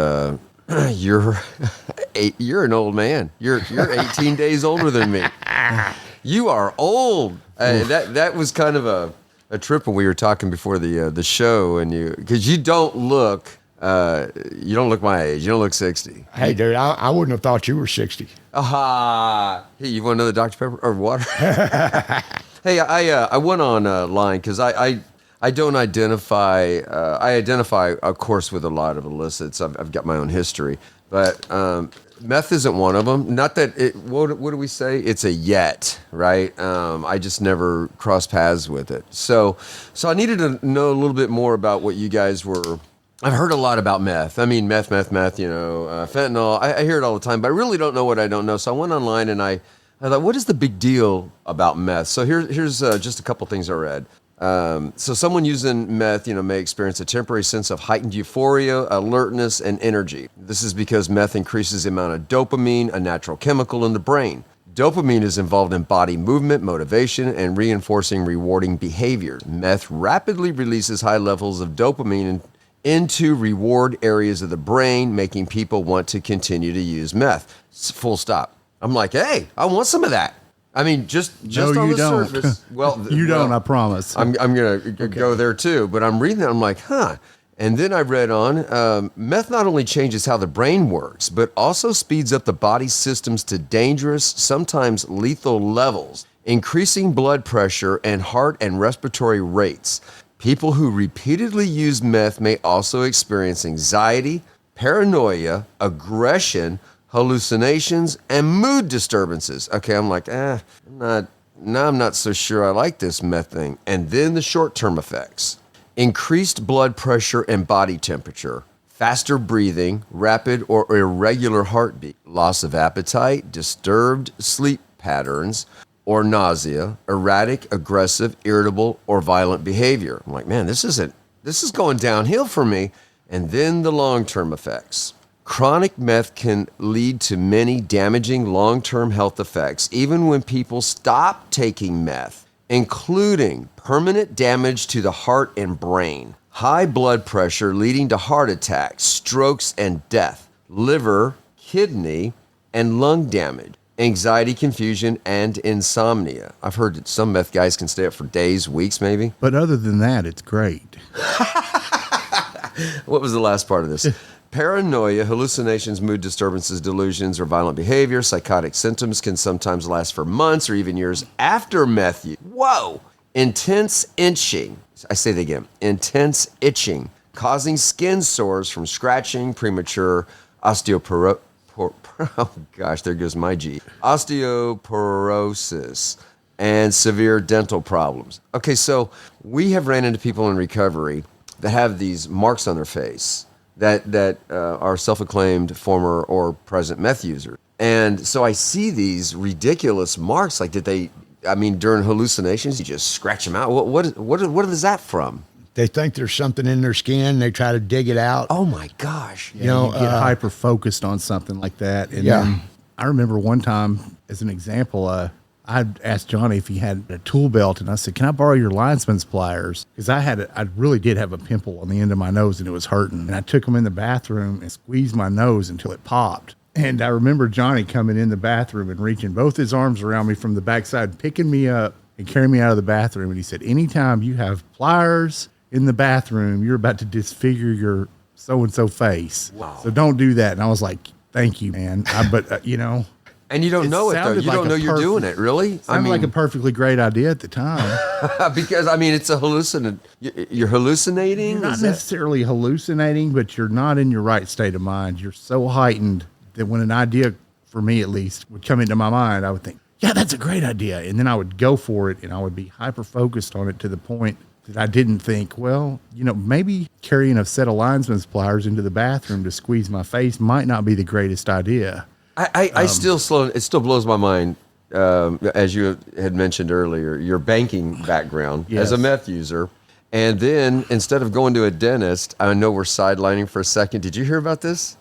you're an old man. You're 18 days older than me. You are old. That was kind of a trip when we were talking before the show, and because you don't look my age. You don't look 60. Hey, dude, I wouldn't have thought you were 60. Aha! Hey, you want another Dr. Pepper or water? Hey, I went online because I don't identify. I identify, of course, with a lot of illicits. I've got my own history, but meth isn't one of them. Not that it. What do we say? It's a yet, right? I just never crossed paths with it. So I needed to know a little bit more about what you guys were. I've heard a lot about meth. I mean, meth, fentanyl. I hear it all the time, but I really don't know what I don't know. So I went online and I thought, what is the big deal about meth? So here's just a couple things I read. So someone using meth, may experience a temporary sense of heightened euphoria, alertness, and energy. This is because meth increases the amount of dopamine, a natural chemical in the brain. Dopamine is involved in body movement, motivation, and reinforcing rewarding behaviors. Meth rapidly releases high levels of dopamine into reward areas of the brain, making people want to continue to use meth. Full stop. I'm like, hey, I want some of that. I mean, just No, on you the don't. surface. Well, You don't, I promise. I'm going to go there too, but I'm reading that. I'm like, huh. And then I read on, meth not only changes how the brain works, but also speeds up the body's systems to dangerous, sometimes lethal levels, increasing blood pressure and heart and respiratory rates. People who repeatedly use meth may also experience anxiety, paranoia, aggression, hallucinations, and mood disturbances. Okay, I'm like, I'm not so sure I like this meth thing. And then the short-term effects. Increased blood pressure and body temperature, faster breathing, rapid or irregular heartbeat, loss of appetite, disturbed sleep patterns, or nausea, erratic, aggressive, irritable, or violent behavior. I'm like, man, this is going downhill for me. And then the long-term effects. Chronic meth can lead to many damaging long-term health effects, even when people stop taking meth, including permanent damage to the heart and brain, high blood pressure leading to heart attacks, strokes, and death, liver, kidney, and lung damage, anxiety, confusion, and insomnia. I've heard that some meth guys can stay up for days, weeks, maybe. But other than that, it's great. What was the last part of this? Paranoia, hallucinations, mood disturbances, delusions, or violent behavior. Psychotic symptoms can sometimes last for months or even years after meth use. Whoa! Intense itching. I say that again. Intense itching, causing skin sores from scratching, premature osteoporosis. Oh gosh, there goes my G. Osteoporosis and severe dental problems. Okay, so we have ran into people in recovery that have these marks on their face that are self-acclaimed former or present meth users. And so I see these ridiculous marks. Like, during hallucinations, you just scratch them out. What is that from? They think there's something in their skin. They try to dig it out. Oh my gosh. You know, you get hyper focused on something like that. And then I remember one time, as an example, I asked Johnny if he had a tool belt, and I said, "Can I borrow your linesman's pliers?" Because I really did have a pimple on the end of my nose, and it was hurting. And I took them in the bathroom and squeezed my nose until it popped. And I remember Johnny coming in the bathroom and reaching both his arms around me from the backside, picking me up and carrying me out of the bathroom. And he said, "Anytime you have pliers in the bathroom, you're about to disfigure your so-and-so face. Wow. So don't do that." And I was like, "Thank you, man." And you don't know it, though. You don't know you're doing it, really? Sounded like a perfectly great idea at the time. Because, it's a hallucinant. You're hallucinating? You're not necessarily hallucinating, but you're not in your right state of mind. You're so heightened that when an idea, for me at least, would come into my mind, I would think, yeah, that's a great idea. And then I would go for it, and I would be hyper-focused on it to the point that I didn't think, well, maybe carrying a set of linesman's pliers into the bathroom to squeeze my face might not be the greatest idea. It still blows my mind, as you had mentioned earlier, your banking background as a meth user. And then instead of going to a dentist, I know we're sidelining for a second. Did you hear about this?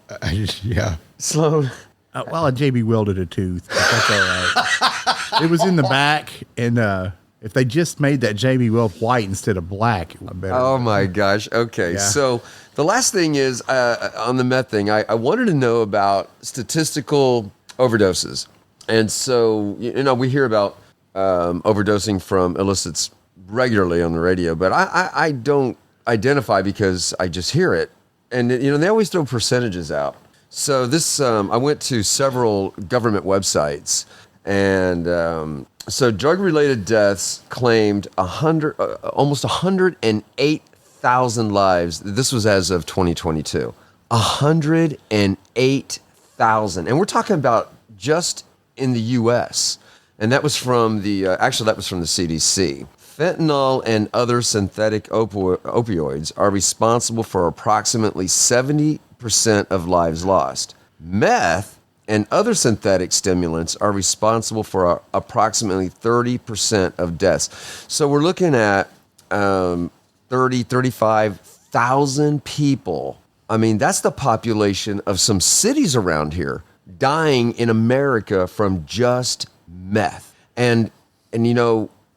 Yeah. Sloan? I JB welded a tooth. But that's all right. It was in the back, and if they just made that JB weld white instead of black, it would be better. Oh my gosh. Okay. Yeah. So the last thing is on the meth thing, I wanted to know about statistical overdoses. And so, we hear about overdosing from illicits regularly on the radio, but I don't identify because I just hear it. And, they always throw percentages out. So this, I went to several government websites, and so drug-related deaths claimed almost 108,000 lives. This was as of 2022. 108,000. And we're talking about just in the U.S. And that was from the CDC. Fentanyl and other synthetic opioids are responsible for approximately 70% of lives lost. Meth and other synthetic stimulants are responsible for approximately 30% of deaths. So we're looking at 35,000 people. That's the population of some cities around here dying in America from just meth. And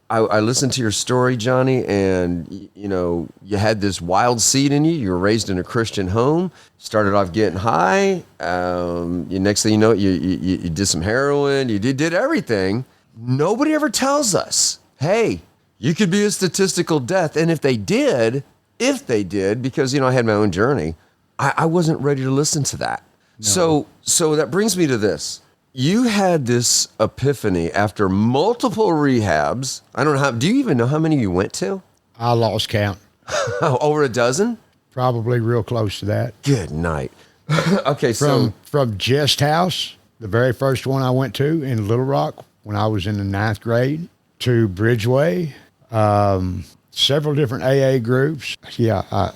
I listened to your story, Johnny, and, you had this wild seed in you. You were raised in a Christian home, started off getting high. Next thing you know, you did some heroin. You did everything. Nobody ever tells us, hey, you could be a statistical death. And if they did, because, I had my own journey, I wasn't ready to listen to that. No. So that brings me to this. You had this epiphany after multiple rehabs. I don't know do you even know how many you went to? I lost count. Over a dozen? Probably real close to that. Good night. Okay, from Jest House, the very first one I went to in Little Rock when I was in the 9th grade, to Bridgeway, several different AA groups. Yeah,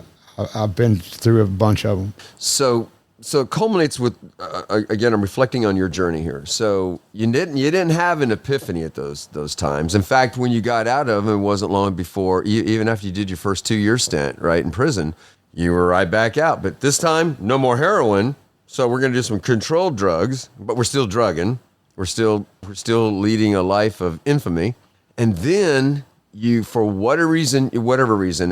I've been through a bunch of them. So it culminates with, again, I'm reflecting on your journey here. So you didn't have an epiphany at those times. In fact, when you got out of them, it wasn't long before, even after you did your first 2-year stint, right, in prison, you were right back out. But this time, no more heroin. So we're going to do some controlled drugs, but we're still drugging. We're still leading a life of infamy. And then you, for whatever reason,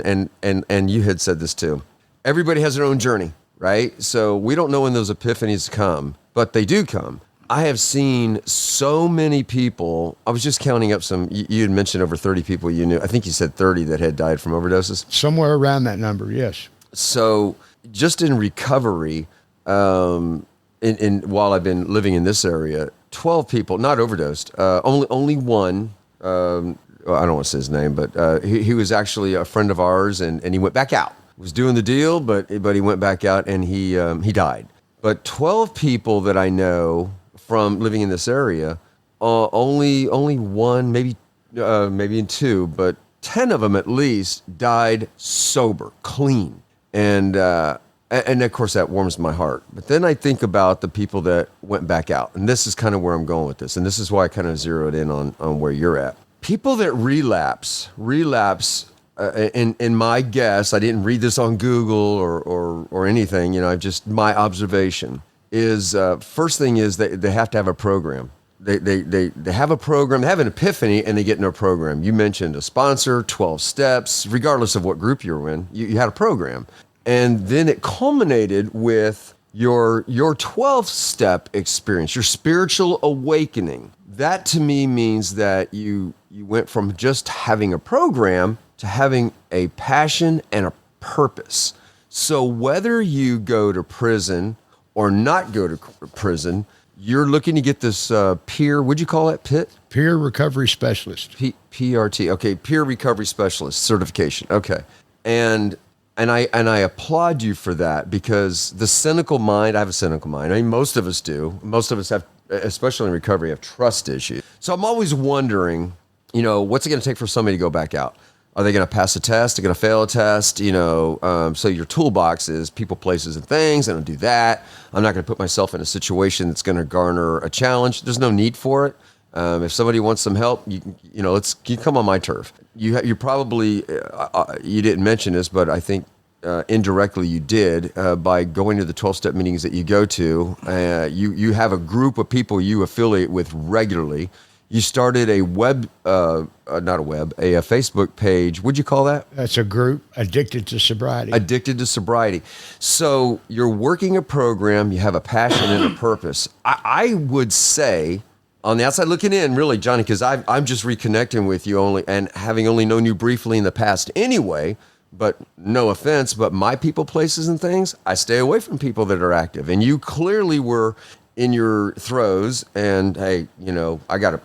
and you had said this too, everybody has their own journey. right? So we don't know when those epiphanies come, but they do come. I have seen so many people. I was just counting up some. You had mentioned over 30 people you knew. I think you said 30 that had died from overdoses. Somewhere around that number, yes. So just in recovery, while I've been living in this area, 12 people, not overdosed. Only one. Well, I don't want to say his name, but he was actually a friend of ours, and he went back out. Was doing the deal, but he went back out and he died. But 12 people that I know from living in this area, only one, maybe in two, but 10 of them at least died sober, clean, and of course that warms my heart. But then I think about the people that went back out, and this is kind of where I'm going with this, and this is why I kind of zeroed in on where you're at. People that relapse. In my guess, I didn't read this on Google or anything. Just my observation is first thing is they have to have a program. They have a program. They have an epiphany and they get in a program. You mentioned a sponsor, 12 steps, regardless of what group you're in. You had a program, and then it culminated with your 12th step experience, your spiritual awakening. That to me means that you went from just having a program to having a passion and a purpose. So whether you go to prison or not go to prison, you're looking to get this would you call it PIT? Peer Recovery Specialist. PRT, okay, Peer Recovery Specialist certification, okay. And I applaud you for that, because the cynical mind, I have a cynical mind. I mean, most of us do. Most of us have, especially in recovery, have trust issues. So I'm always wondering, what's it going to take for somebody to go back out? Are they going to pass a test? They're going to fail a test? So your toolbox is people, places, and things. I don't do that. I'm not going to put myself in a situation that's going to garner a challenge. There's no need for it. If somebody wants some help, you come on my turf. You probably you didn't mention this, but I think indirectly you did by going to the 12-step meetings that you go to. You have a group of people you affiliate with regularly. You started a Facebook page. What'd you call that? That's a group, Addicted to Sobriety. Addicted to Sobriety. So you're working a program, you have a passion and a purpose. I would say, on the outside looking in, really, Johnny, because I'm just reconnecting with you and having only known you briefly in the past anyway, but no offense, but my people, places, and things, I stay away from people that are active. And you clearly were in your throes, and hey, I gotta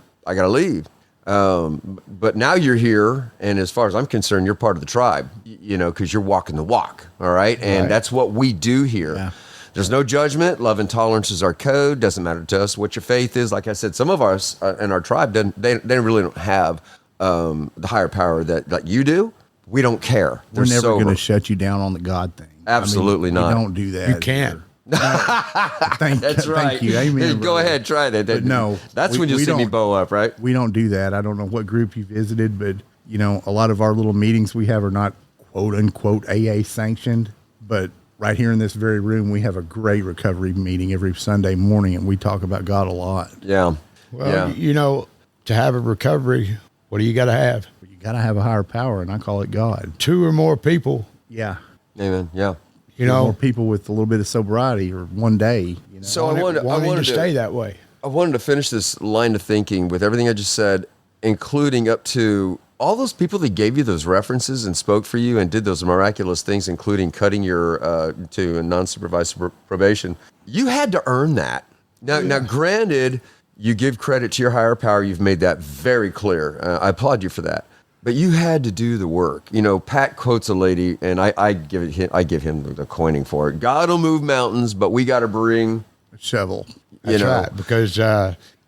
leave. But now you're here, and as far as I'm concerned, you're part of the tribe, because you're walking the walk, all right? And that's what we do here. Yeah. There's no judgment. Love and tolerance is our code. Doesn't matter to us what your faith is. Like I said, some of us in our tribe, they really don't have the higher power that you do. We don't care. We're never going to shut you down on the God thing. Absolutely not. We don't do that. You can't. That's right. Thank you. Amen. Go ahead, try that. But no, that's when you see me bow up, right? We don't do that. I don't know what group you visited, but a lot of our little meetings we have are not quote unquote AA sanctioned, but right here in this very room, we have a great recovery meeting every Sunday morning, and we talk about God a lot. Yeah. Well, to have a recovery, what do you got to have? You got to have a higher power, and I call it God. 2 or more people. Yeah. Amen. Yeah. More people with a little bit of sobriety, or one day. So I wanted to stay that way. I wanted to finish this line of thinking with everything I just said, including up to all those people that gave you those references and spoke for you and did those miraculous things, including cutting your to non-supervised probation. You had to earn that. Now, granted, you give credit to your higher power. You've made that very clear. I applaud you for that. But you had to do the work. Pat quotes a lady, and I give him the coining for it. God will move mountains, but we got to bring a shovel. That's right. Because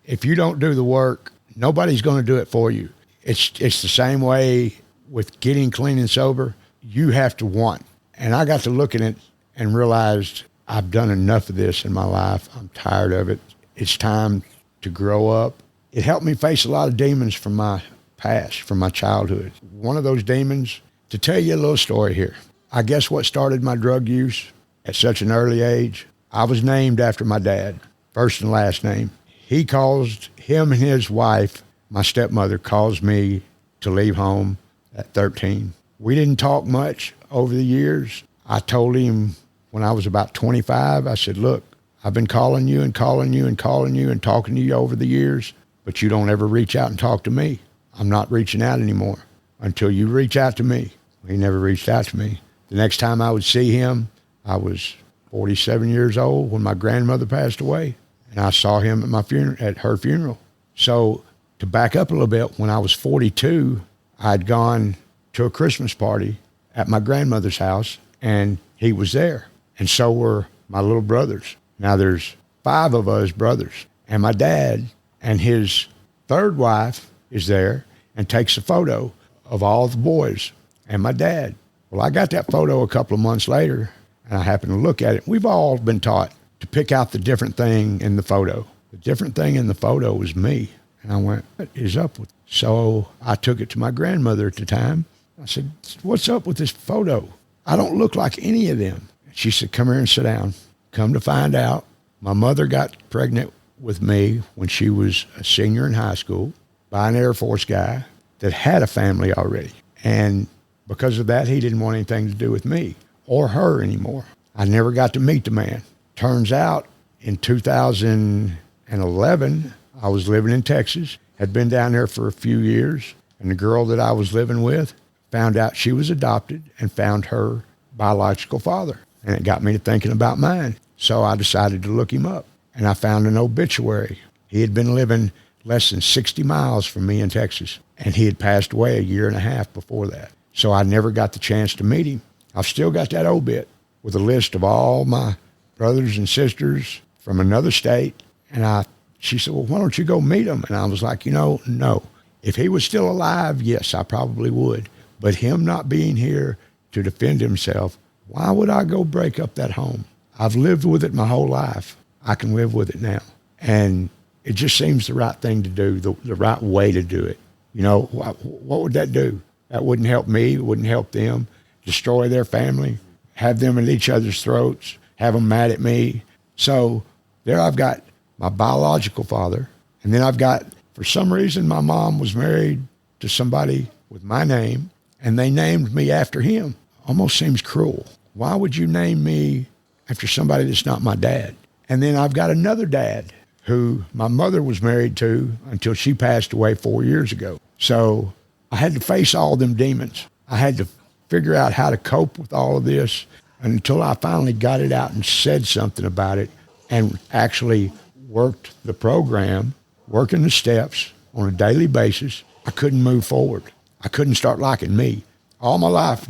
if you don't do the work, nobody's going to do it for you. It's the same way with getting clean and sober. You have to want. And I got to look at it and realized I've done enough of this in my life. I'm tired of it. It's time to grow up. It helped me face a lot of demons from my past, from my childhood. One of those demons, to tell you a little story here. I guess what started my drug use at such an early age, I was named after my dad, first and last name. Him and his wife, my stepmother, caused me to leave home at 13. We didn't talk much over the years. I told him when I was about 25, I said, look, I've been calling you and calling you and calling you and talking to you over the years, but you don't ever reach out and talk to me. I'm not reaching out anymore until you reach out to me. He never reached out to me. The next time I would see him, I was 47 years old when my grandmother passed away, and I saw him at my funeral, at her funeral. So to back up a little bit, when I was 42, I'd gone to a Christmas party at my grandmother's house, and he was there, and so were my little brothers. Now there's 5 of us brothers, and my dad and his third wife is there and takes a photo of all the boys and my dad. Well, I got that photo a couple of months later, and I happened to look at it. We've all been taught to pick out the different thing in the photo. The different thing in the photo was me. And I went, what is up with it? So I took it to my grandmother at the time. I said, what's up with this photo? I don't look like any of them. She said, come here and sit down. Come to find out, my mother got pregnant with me when she was a senior in high school by an Air Force guy that had a family already. And because of that, he didn't want anything to do with me or her anymore. I never got to meet the man. Turns out in 2011, I was living in Texas, had been down there for a few years, and the girl that I was living with found out she was adopted and found her biological father. And it got me to thinking about mine. So I decided to look him up, and I found an obituary. He had been living less than 60 miles from me in Texas, and he had passed away a year and a half before that. So I never got the chance to meet him. I've still got that obit with a list of all my brothers and sisters from another state. And she said, well, why don't you go meet him? And I was like, no. If he was still alive, yes, I probably would. But him not being here to defend himself, why would I go break up that home? I've lived with it my whole life. I can live with it now. And it just seems the right thing to do, the right way to do it. What would that do? That wouldn't help me. It wouldn't help them. Destroy their family, have them at each other's throats, have them mad at me. So there I've got my biological father. And then I've got, for some reason, my mom was married to somebody with my name, and they named me after him. Almost seems cruel. Why would you name me after somebody that's not my dad? And then I've got another dad who my mother was married to until she passed away 4 years ago. So I had to face all them demons. I had to figure out how to cope with all of this until I finally got it out and said something about it and actually worked the program, working the steps on a daily basis. I couldn't move forward. I couldn't start liking me. All my life,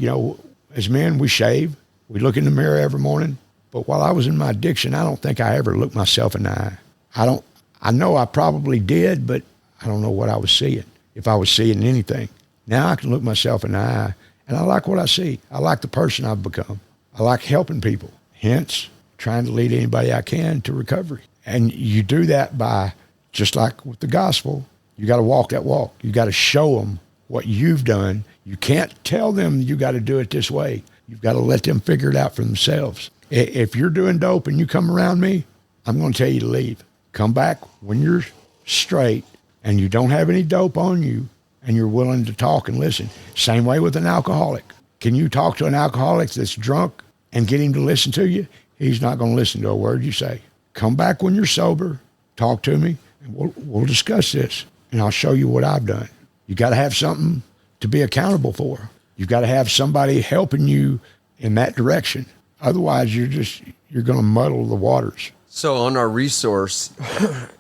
as men, we shave. We look in the mirror every morning. But while I was in my addiction, I don't think I ever looked myself in the eye. I know I probably did, but I don't know what I was seeing, if I was seeing anything. Now I can look myself in the eye, and I like what I see. I like the person I've become. I like helping people, hence trying to lead anybody I can to recovery. And you do that by, just like with the gospel, you got to walk that walk. You got to show them what you've done. You can't tell them you got to do it this way. You've got to let them figure it out for themselves. If you're doing dope and you come around me, I'm going to tell you to leave. Come back when you're straight and you don't have any dope on you and you're willing to talk and listen. Same way with an alcoholic. Can you talk to an alcoholic that's drunk and get him to listen to you? He's not going to listen to a word you say. Come back when you're sober, talk to me, and we'll discuss this, and I'll show you what I've done. You got to have something to be accountable for. You've got to have somebody helping you in that direction. Otherwise, you're going to muddle the waters. So on our resource,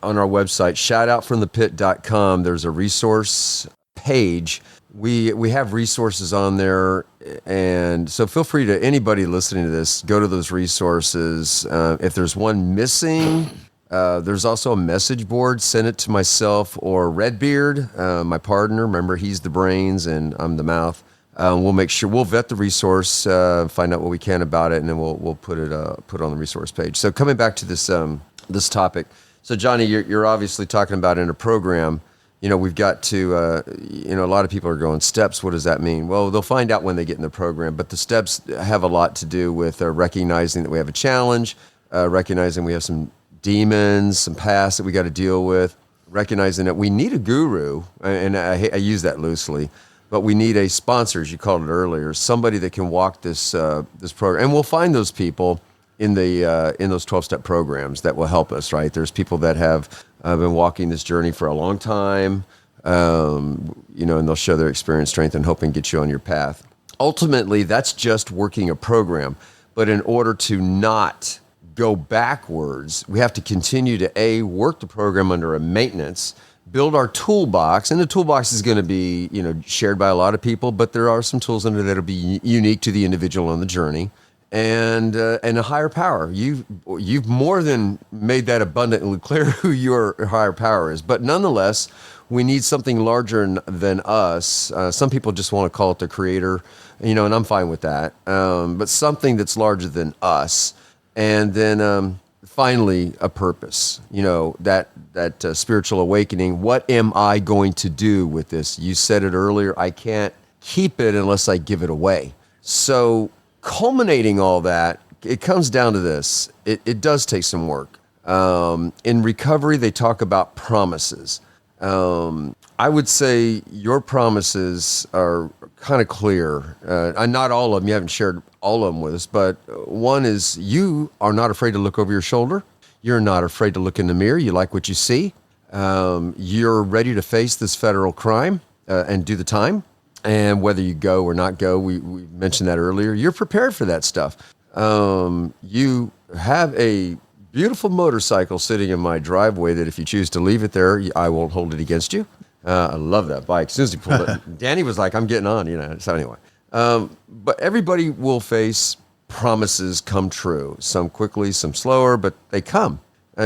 on our website, shoutoutfromthepit.com, there's a resource page. We have resources on there, and so feel free to, anybody listening to this, go to those resources. If there's one missing, there's also a message board. Send it to myself or Redbeard, my partner. Remember, he's the brains and I'm the mouth. We'll make sure, we'll vet the resource, find out what we can about it, and then we'll put it on the resource page. So coming back to this topic, so Johnny, you're obviously talking about in a program. We've got to, a lot of people are going, steps, what does that mean? Well, they'll find out when they get in the program, but the steps have a lot to do with recognizing that we have a challenge, recognizing we have some demons, some past that we got to deal with, recognizing that we need a guru, and I use that loosely, but we need a sponsor, as you called it earlier, somebody that can walk this program. And we'll find those people in those 12-step programs that will help us, right? There's people that have been walking this journey for a long time, and they'll share their experience, strength, and hope and get you on your path. Ultimately, that's just working a program. But in order to not go backwards, we have to continue to work the program under a maintenance, build our toolbox, and the toolbox is going to be, shared by a lot of people, but there are some tools in there that'll be unique to the individual on the journey, and a higher power. You've more than made that abundantly clear who your higher power is, but nonetheless, we need something larger than us. Some people just want to call it the creator, and I'm fine with that. But something that's larger than us, and then finally a purpose. That spiritual awakening. What am I going to do with this? You said it earlier. I can't keep it unless I give it away. So culminating all that, it comes down to this. It does take some work. In recovery, they talk about promises. I would say your promises are kind of clear. Not all of them. You haven't shared all of them with us, but one is you are not afraid to look over your shoulder. You're not afraid to look in the mirror. You like what you see. You're ready to face this federal crime and do the time. And whether you go or not go, we mentioned that earlier. You're prepared for that stuff. You have a beautiful motorcycle sitting in my driveway that if you choose to leave it there, I won't hold it against you. I love that bike. As soon as he pulled it, Danny was like, I'm getting on, So anyway, but everybody will face promises come true. Some quickly, some slower, but they come.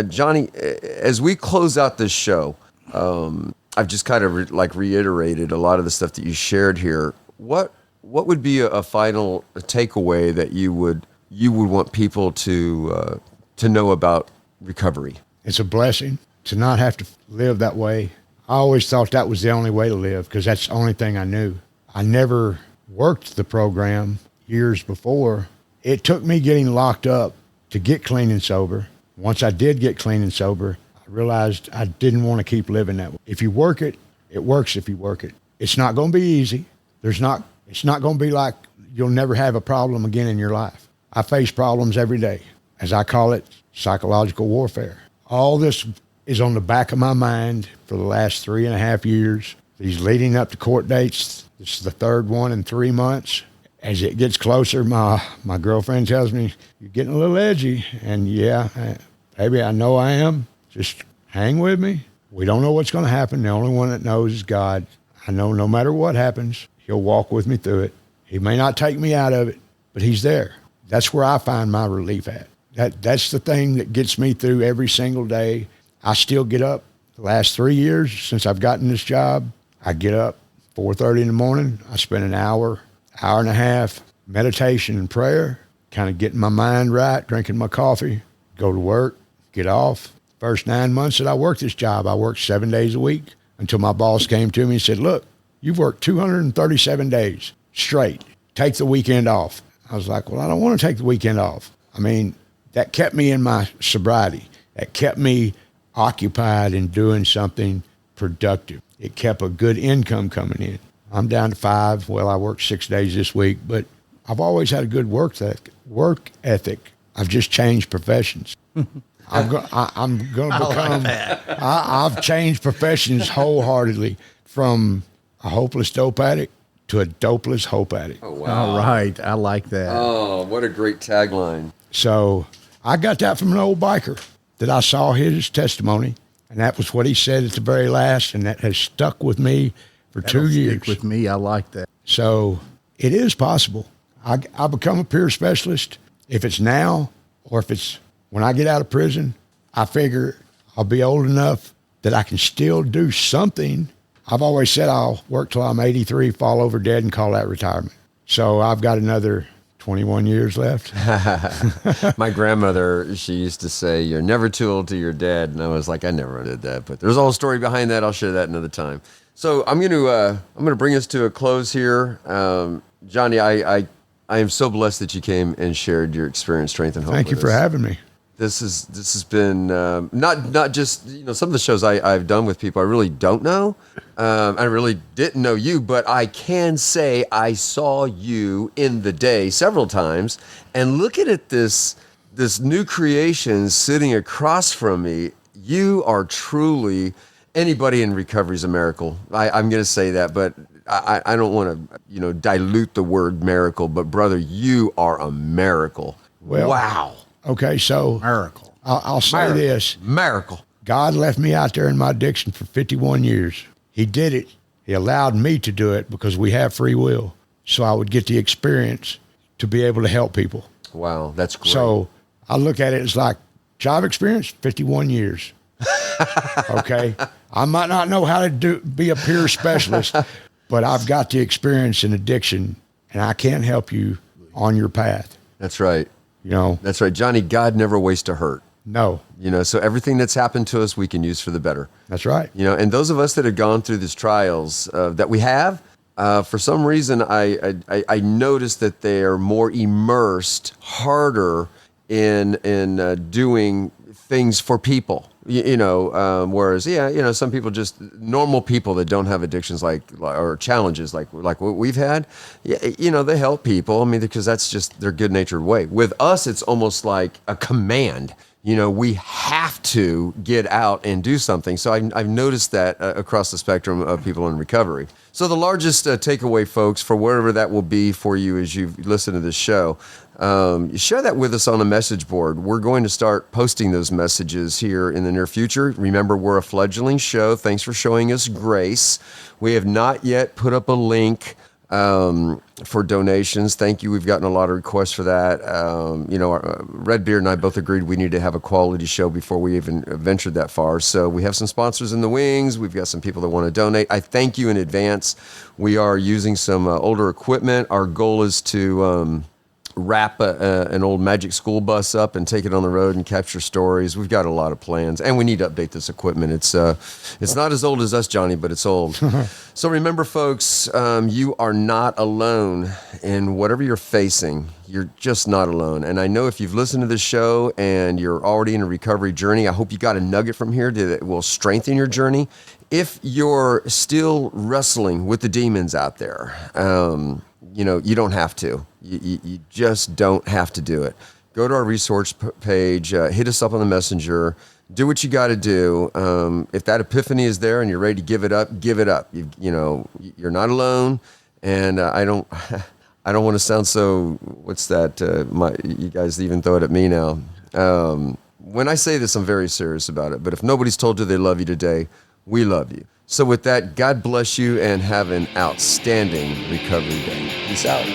Johnny, as we close out this show, I've just kind of reiterated a lot of the stuff that you shared here. What would be a final takeaway that you would want people to know about recovery? It's a blessing to not have to live that way. I always thought that was the only way to live because that's the only thing I knew. I never worked the program years before. It took me getting locked up to get clean and sober. Once I did get clean and sober, I realized I didn't want to keep living that way. If you work it, it works if you work it. It's not going to be easy. It's not going to be like you'll never have a problem again in your life. I face problems every day. As I call it, psychological warfare. All this is on the back of my mind for the last 3.5 years. These leading up to court dates, this is the third one in 3 months. As it gets closer, my girlfriend tells me, you're getting a little edgy. And yeah, baby, I know I am. Just hang with me. We don't know what's going to happen. The only one that knows is God. I know no matter what happens, he'll walk with me through it. He may not take me out of it, but he's there. That's where I find my relief at. That's the thing that gets me through every single day. I still get up. The last 3 years since I've gotten this job, I get up 4:30 in the morning. I spend an hour and a half meditation and prayer, kind of getting my mind right, drinking my coffee, go to work, get off. First 9 months that I worked this job, I worked 7 days a week until my boss came to me and said, look, you've worked 237 days straight. Take the weekend off. I was like, well, I don't want to take the weekend off. I mean, that kept me in my sobriety. That kept me occupied in doing something productive. It kept a good income coming in. I'm down to 5. Well, I worked 6 days this week, but I've always had a good work ethic. I've just changed professions. I'm going to become, I've changed professions wholeheartedly from a hopeless dope addict to a dopeless hope addict. Oh, wow. All right. I like that. Oh, what a great tagline. So I got that from an old biker that I saw his testimony, and that was what he said at the very last, and that has stuck with me for That'll 2 years. Stick with me. I like that. So it is possible. I become a peer specialist. If it's now or if it's when I get out of prison, I figure I'll be old enough that I can still do something. I've always said I'll work till I'm 83, fall over dead, and call that retirement. So I've got another 21 years left. My grandmother, she used to say, you're never too old till you're dead. And I was like, I never did that. But there's a whole story behind that. I'll share that another time. So I'm going to bring us to a close here. Johnny, I am so blessed that you came and shared your experience, strength, and hope. Thank you for having me. This has been not just some of the shows I've done with people I really don't know. I really didn't know you, but I can say I saw you in the day several times, and looking at this this new creation sitting across from me. You are truly, anybody in recovery is a miracle. I'm going to say that, but I don't want to, dilute the word miracle. But brother, you are a miracle. Well, wow. Okay, so Miracle. I'll say this. Miracle. God left me out there in my addiction for 51 years. He did it. He allowed me to do it because we have free will. So I would get the experience to be able to help people. Wow, that's great. So I look at it as like job experience, 51 years. Okay. I might not know how to be a peer specialist, but I've got the experience in addiction, and I can help you on your path. That's right. That's right. Johnny, God never wastes a hurt. No. So everything that's happened to us, we can use for the better. That's right. And those of us that have gone through these trials that we have, for some reason, I noticed that they are more immersed, harder in doing things for people. Whereas, some people, just normal people that don't have addictions or challenges like what we've had, they help people. I mean, because that's just their good natured way. With us, it's almost like a command. We have to get out and do something. So I've noticed that across the spectrum of people in recovery. So the largest takeaway, folks, for whatever that will be for you as you listen to this show, share that with us on a message board. We're going to start posting those messages here in the near future. Remember, we're a fledgling show. Thanks for showing us grace. We have not yet put up a link for donations. Thank you. We've gotten a lot of requests for that. Redbeard and I both agreed we need to have a quality show before we even ventured that far. So we have some sponsors in the wings. We've got some people that want to donate. I thank you in advance. We are using some older equipment. Our goal is to wrap an old Magic school bus up and take it on the road and capture stories. We've got a lot of plans, and we need to update this equipment. It's not as old as us, Johnny, but it's old. So remember, folks, you are not alone in whatever you're facing. You're just not alone. And I know if you've listened to this show and you're already in a recovery journey, I hope you got a nugget from here that will strengthen your journey. If you're still wrestling with the demons out there, you don't have to. You just don't have to do it. Go to our resource page, hit us up on the messenger, do what you got to do. If that epiphany is there and you're ready to give it up, give it up. You're not alone. And I don't want to sound so, what's that? You guys even throw it at me now. When I say this, I'm very serious about it. But if nobody's told you they love you today, we love you. So with that, God bless you and have an outstanding recovery day. Peace out.